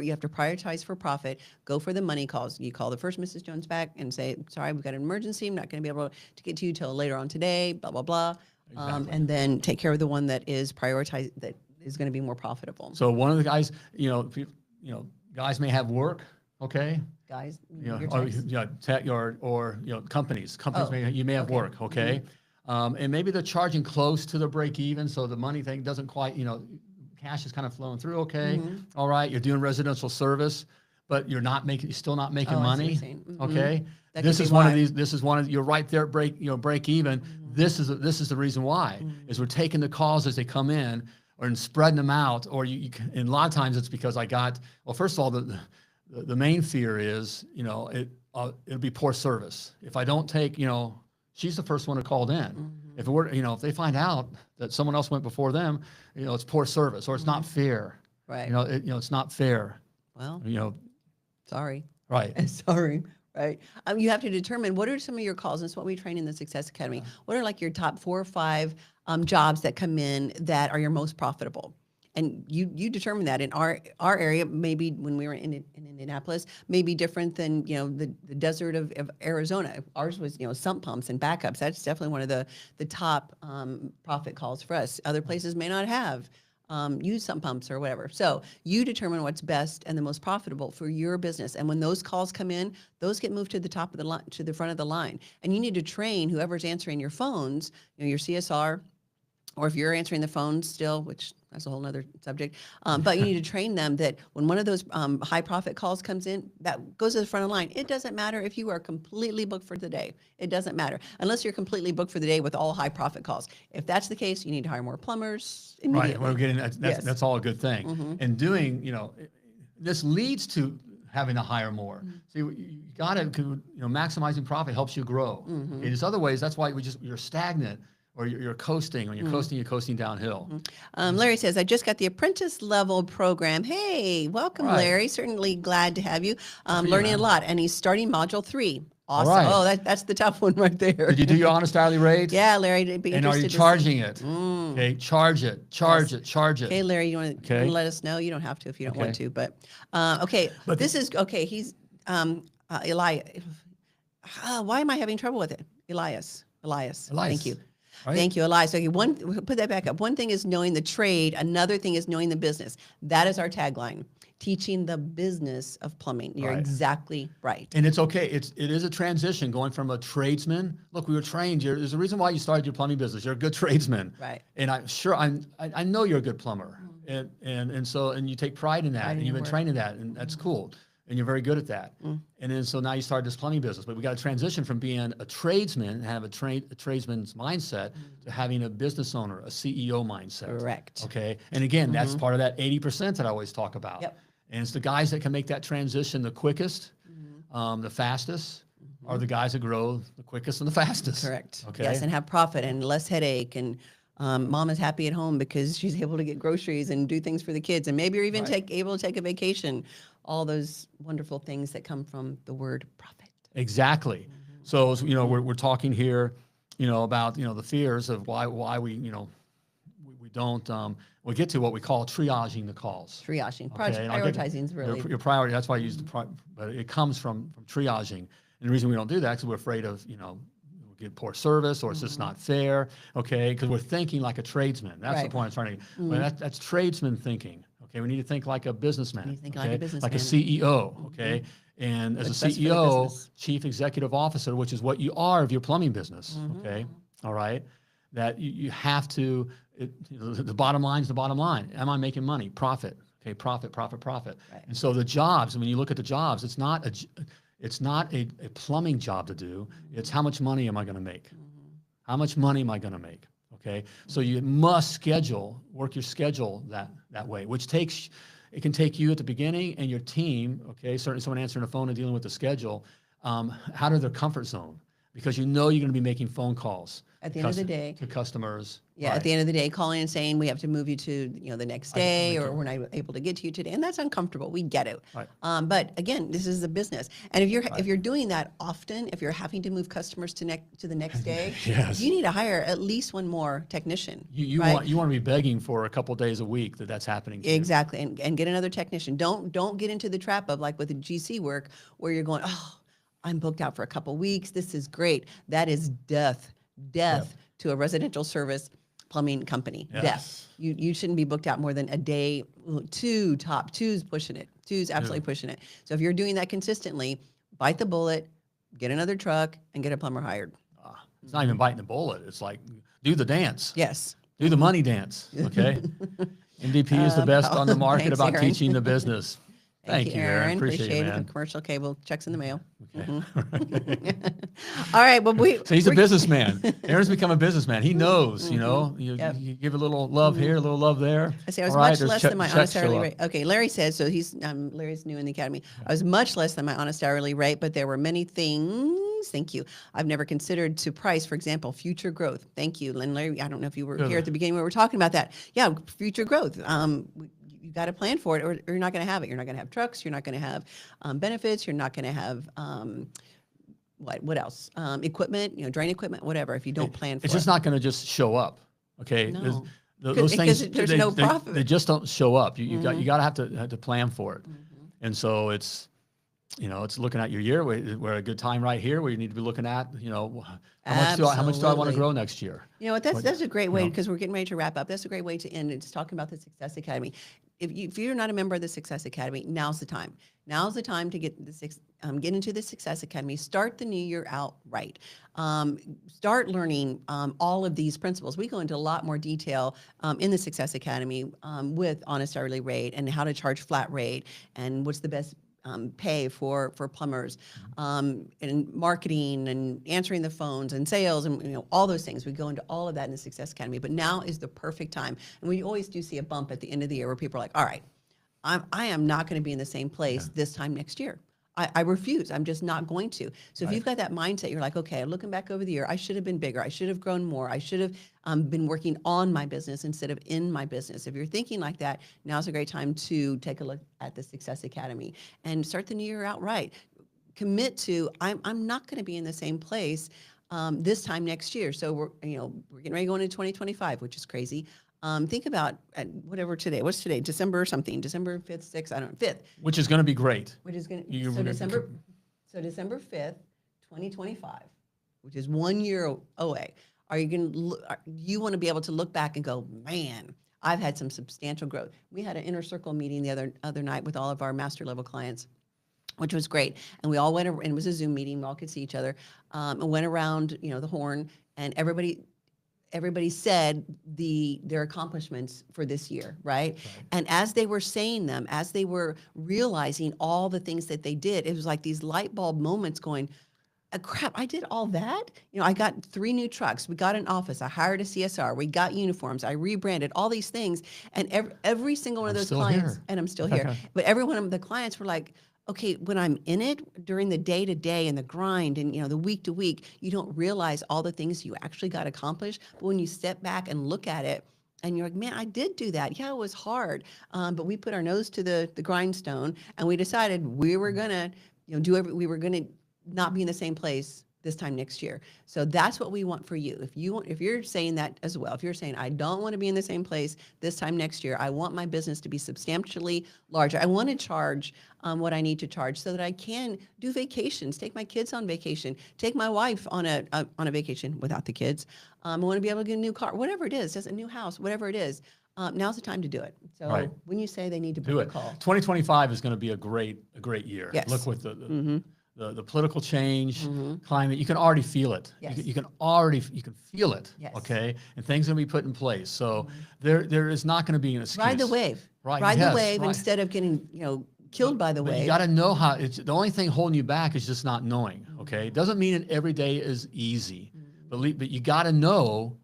you have to prioritize for profit, go for the money calls. You call the first Mrs. Jones back and say, sorry, we've got an emergency. I'm not going to be able to get to you till later on today, blah, blah, blah. And then take care of the one that is prioritized, that is going to be more profitable. So one of the guys, guys may have work, okay? Guys, Or, your text. or companies. Oh, You may have work, okay? And maybe they're charging close to the break even, so the money thing doesn't quite, cash is kind of flowing through, okay? All right, you're doing residential service, but you're still not making Oh, I see what money, you're saying. Mhm. okay? That This could is be one of why. these. This is one of you're right there. Break even. This is the reason why is we're taking the calls as they come in, or spreading them out, or and a lot of times it's because first of all, the main fear is it'll be poor service if I don't take she's the first one who called in. If it were, if they find out that someone else went before them, it's poor service or it's not fair. Right. It's not fair. Well, sorry. Right. Sorry. Right. You have to determine what are some of your calls. And it's what we train in the Success Academy. What are like your top 4 or 5 jobs that come in that are your most profitable? And you determine that. In our area, maybe when we were in Indianapolis, may be different than the desert of Arizona. Ours was sump pumps and backups. That's definitely one of the top profit calls for us. Other places may not have use sump pumps or whatever. So you determine what's best and the most profitable for your business. And when those calls come in, those get moved to the top of the line, to the front of the line. And you need to train whoever's answering your phones, your CSR, or if you're answering the phone still, which that's a whole nother subject, but you need to train them that when one of those high profit calls comes in, that goes to the front of the line. It doesn't matter if you are completely booked for the day. It doesn't matter unless you're completely booked for the day with all high profit calls. If that's the case, you need to hire more plumbers immediately. Right. Well, getting that's all a good thing. And doing, this leads to having to hire more. So you got to, maximizing profit helps you grow. Okay, there's other ways. That's why you're stagnant. Or you're coasting. When you're coasting downhill. Larry says, I just got the apprentice level program. Hey, welcome, Larry. Certainly glad to have you. Learning a lot. And he's starting module 3. Awesome. Right. Oh, that's the tough one right there. Did you do your honest hourly rate? Yeah, Larry. It'd be and are you charging it? Okay, charge it. Okay, Larry, you want to let us know? You don't have to if you don't want to. But, okay. But this is, okay, he's Elias. Why am I having trouble with it? Elias. Thank you. Right. Thank you, Elias. Okay, put that back up. One thing is knowing the trade. Another thing is knowing the business. That is our tagline. Teaching the business of plumbing. You're exactly right. And it's okay. It is a transition going from a tradesman. Look, we were trained. There's a reason why you started your plumbing business. You're a good tradesman. Right. And I know you're a good plumber. And you take pride in that. And you've been trained in that. And that's cool. And you're very good at that. And then so now you started this plumbing business. But we got to transition from being a tradesman and have a tradesman's mindset to having a business owner, a CEO mindset. Correct. Okay. And again, that's part of that 80% that I always talk about. Yep. And it's the guys that can make that transition the quickest, the fastest, are the guys that grow the quickest and the fastest. Correct. Okay. Yes, and have profit and less headache. And mom is happy at home because she's able to get groceries and do things for the kids. And maybe you're even able to take a vacation. All those wonderful things that come from the word profit. Exactly. So we're talking here, about the fears of why we we don't we get to what we call triaging the calls. Triaging, prioritizing is really your priority. That's why I use but it comes from triaging. And the reason we don't do that is because we're afraid of we'll get poor service or it's just not fair. Okay, because we're thinking like a tradesman. That's the point I'm trying to. Well, that's tradesman thinking. Okay, we need to think like a businessman. You think like a businessman. Like a CEO, okay? And as a CEO, Chief Executive Officer, which is what you are of your plumbing business, okay? All right? That you have to, the bottom line is the bottom line. Am I making money? Profit, okay? Profit. Right. And so the jobs, when you look at the jobs, it's not a plumbing job to do. It's how much money am I going to make? How much money am I going to make? Okay, so you must work your schedule that way, which it can take you at the beginning and your team, okay, certainly someone answering the phone and dealing with the schedule, out of their comfort zone because you're going to be making phone calls at the end of the day to customers. Yeah, at the end of the day, calling and saying we have to move you to the next day, or we're not able to get to you today, and that's uncomfortable. We get it. Right. But again, this is a business, and if you're doing that often, if you're having to move customers to the next day, you need to hire at least one more technician. You want to be begging for a couple of days a week that's happening. To exactly, and get another technician. Don't get into the trap of like with the GC work where you're going, oh, I'm booked out for a couple of weeks. This is great. That is death to a residential service plumbing company. Yes. Death. You shouldn't be booked out more than a day. Two's pushing it. Two's absolutely pushing it. So if you're doing that consistently, bite the bullet, get another truck, and get a plumber hired. It's not even biting the bullet. It's like do the dance. Yes. Do the money dance. Okay. MDP is the best on the market thanks, about Aaron. teaching the business. Thank you, Aaron. Appreciate it, man. Commercial cable checks in the mail. Okay. All right. Well, so he's a businessman. Aaron's become a businessman. He knows, you give a little love here, a little love there. I say I was much less than my honest hourly rate. Okay, Larry says, so Larry's new in the academy. I was much less than my honest hourly rate, but there were many things means thank you. I've never considered to price, for example, future growth. Thank you, Lynn Larry. I don't know if you were here at the beginning when we were talking about that. Yeah, future growth. You got to plan for it, or you're not going to have it. You're not going to have trucks. You're not going to have benefits. You're not going to have what else? Equipment, drain equipment, whatever. If you don't plan for it, it's just not going to just show up. Okay, no. Those things, there's no profit. They just don't show up. You got to have to plan for it. And so it's looking at your year. We're at a good time right here where you need to be looking at, how much do I want to grow next year? You know what? That's a great way, because we're getting ready to wrap up. That's a great way to end. It's talking about the Success Academy. If you're not a member of the Success Academy, now's the time. Now's the time to get into the Success Academy. Start the new year out right. Start learning all of these principles. We go into a lot more detail in the Success Academy with honest hourly rate and how to charge flat rate and what's the best pay for plumbers, and marketing and answering the phones and sales and all those things. We go into all of that in the Success Academy. But now is the perfect time, and we always do see a bump at the end of the year where people are like, "All right, I am not going to be in the same place this time next year. I refuse. I'm just not going to." So if you've got that mindset, you're like, okay, looking back over the year, I should have been bigger. I should have grown more. I should have been working on my business instead of in my business. If you're thinking like that, now's a great time to take a look at the Success Academy and start the new year out right. Commit to, I'm not going to be in the same place this time next year. So we're getting ready to go into 2025, which is crazy. Think about whatever today. What's today? December something. December 5th, 6th. I don't know. 5th. Which is going to be great. Which is going to December 5th, 2025, which is 1 year away. Are you going to? You want to be able to look back and go, man, I've had some substantial growth. We had an inner circle meeting the other night with all of our master level clients, which was great. And we all went, and it was a Zoom meeting. We all could see each other, and went around, the horn, and everybody said their accomplishments for this year, right? And as they were saying them, as they were realizing all the things that they did, it was like these light bulb moments going, crap, I did all that? I got 3 new trucks. We got an office. I hired a CSR. We got uniforms. I rebranded, all these things. And every single one of those clients, and I'm still here, but every one of the clients were like, okay, when I'm in it during the day to day and the grind and the week to week, you don't realize all the things you actually got accomplished. But when you step back and look at it, and you're like, man, I did do that. Yeah, it was hard, but we put our nose to the grindstone, and we decided we were gonna we were gonna not be in the same place this time next year. So that's what we want for you. If you're saying that as well, if you're saying, I don't want to be in the same place this time next year, I want my business to be substantially larger. I want to charge what I need to charge so that I can do vacations, take my kids on vacation, take my wife on a vacation without the kids. I want to be able to get a new car, whatever it is, just a new house, whatever it is. Now's the time to do it. So when you say they need to do it, call. 2025 is going to be a great year. Yes. Look with the political change, climate, you can already feel it. Yes. You can feel it. Yes. Okay, and things are going to be put in place. So there is not going to be an excuse. Ride the wave. Ride the wave instead of getting killed by the wave. You got to know how. The only thing holding you back is just not knowing. Okay, it doesn't mean that every day is easy, but you got to know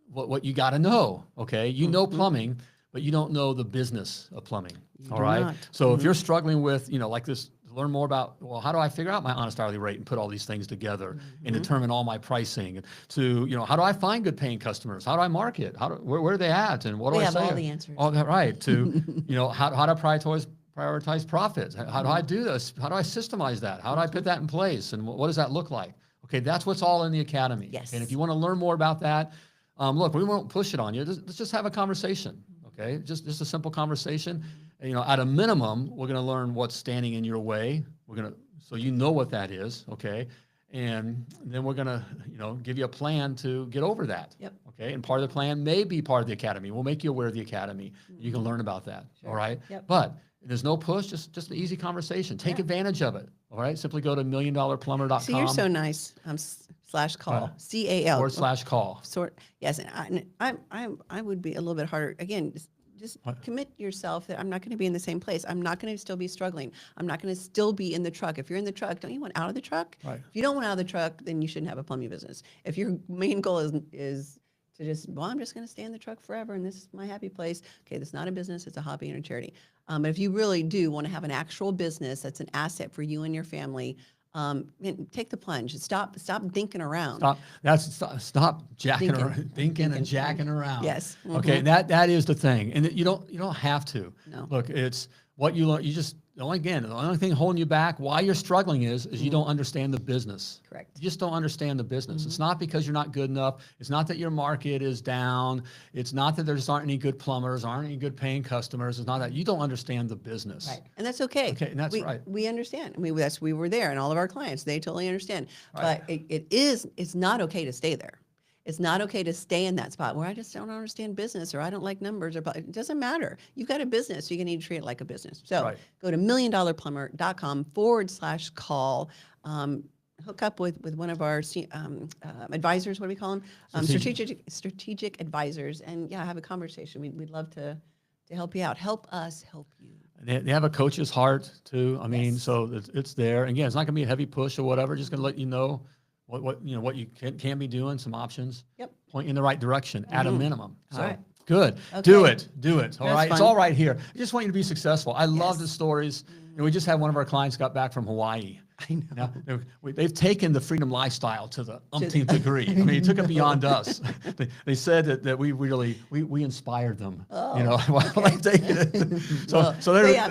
what you got to know. Okay, you know plumbing, but you don't know the business of plumbing. All right. So if you're struggling with like this. Learn more about, well, how do I figure out my honest hourly rate and put all these things together and determine all my pricing? And to, how do I find good paying customers? How do I market? Where are they at? And what do I say? We have all the answers. All that, right. To, how to prioritize profits? How do I do this? How do I systemize that? How do I put that in place? And what does that look like? Okay, that's what's all in the academy. Yes. And if you want to learn more about that, look, we won't push it on you. Let's just have a conversation. Okay, just a simple conversation. At a minimum, we're going to learn what's standing in your way. So you know what that is, okay? And then we're going to, give you a plan to get over that. Yep. Okay, and part of the plan may be part of the academy. We'll make you aware of the academy. You can learn about that. Sure. All right. Yep. But there's no push. Just an easy conversation. Take advantage of it. All right. Simply go to milliondollarplumber.com. See, you're so nice. /call CAL /call. Yes, and I would be a little bit harder again. Just commit yourself that I'm not going to be in the same place. I'm not going to still be struggling. I'm not going to still be in the truck. If you're in the truck, don't you want out of the truck? Right. If you don't want out of the truck, then you shouldn't have a plumbing business. If your main goal is to just, I'm just going to stay in the truck forever and this is my happy place. Okay, that's not a business. It's a hobby and a charity. But if you really do want to have an actual business that's an asset for you and your family, take the plunge. Stop thinking around. Stop jacking Thinking. around, thinking and jacking around. Yes. Okay, that is the thing, and you don't have to. No. Look, it's what you learn. You just the only thing holding you back while you're struggling is you don't understand the business. Correct. You just don't understand the business. It's not because you're not good enough. It's not that your market is down. It's not that there just aren't any good plumbers, aren't any good paying customers. It's not that you don't understand the business. Right. And that's okay. Okay, and that's right. We understand. I mean, we were there, and all of our clients, they totally understand. Right. But it's not okay to stay there. It's not okay to stay in that spot where I just don't understand business or I don't like numbers. It doesn't matter. You've got a business, so you're going to need to treat it like a business. So go to milliondollarplumber.com/call. Hook up with one of our advisors. What do we call them? Strategic advisors, and have a conversation. We'd love to help you out. Help us help you. They have a coach's heart too. I mean, so it's there. Again, it's not going to be a heavy push or whatever. Just going to let you know what you can be doing, some options. Yep. Point you in the right direction at a minimum. So all right. Good. Okay. Do it. All right. Fun. It's all right here. I just want you to be successful. I love the stories. We just had one of our clients got back from Hawaii. I know. Now, they've taken the freedom lifestyle to the umpteenth degree. I mean, it took it beyond us. They said that we really inspired them. While they taking it. So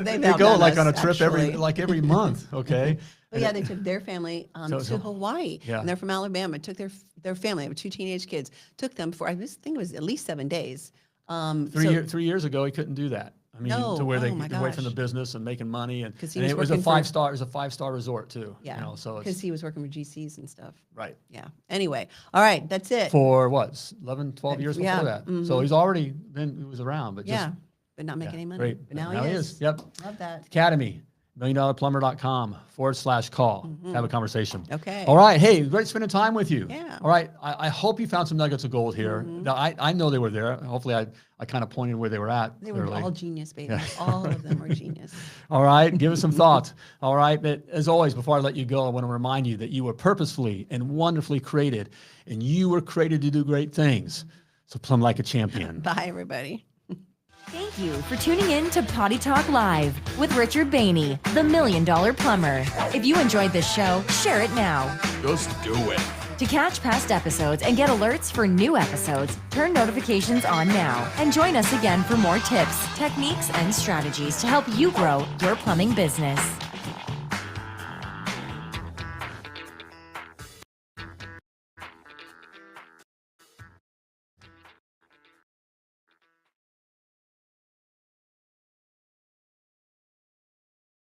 they go like on a trip every month. Okay. But they took their family to Hawaii, and they're from Alabama. Took their family, with 2 teenage kids. Took them for I think it was at least 7 days. 3 years ago, he couldn't do that. I mean, to where they my get away from the gosh. business and making money, and Because it was a 5-star. It was a 5-star resort too. Yeah. So because he was working with GCs and stuff. right. Yeah. Anyway, all right, that's it. For what, 11, 12 years before that. So he's already been. He was around, but just but not making any money. great. But now he is. Yep. Love that. Academy. milliondollarplumber.com/call. Have a conversation. Okay. All right. Hey, great spending time with you. Yeah. All right. I hope you found some nuggets of gold here. Now, I know they were there. Hopefully I kind of pointed where they were at. They were all genius, baby. All of them were genius. All right. Give us some thought. All right. But as always, before I let you go, I want to remind you that you were purposefully and wonderfully created, and you were created to do great things. So plumb like a champion. Bye, everybody. Thank you for tuning in to Potty Talk Live with Richard Behney, the Million Dollar Plumber. If you enjoyed this show, share it now. Just do it. To catch past episodes and get alerts for new episodes, turn notifications on now and join us again for more tips, techniques, and strategies to help you grow your plumbing business.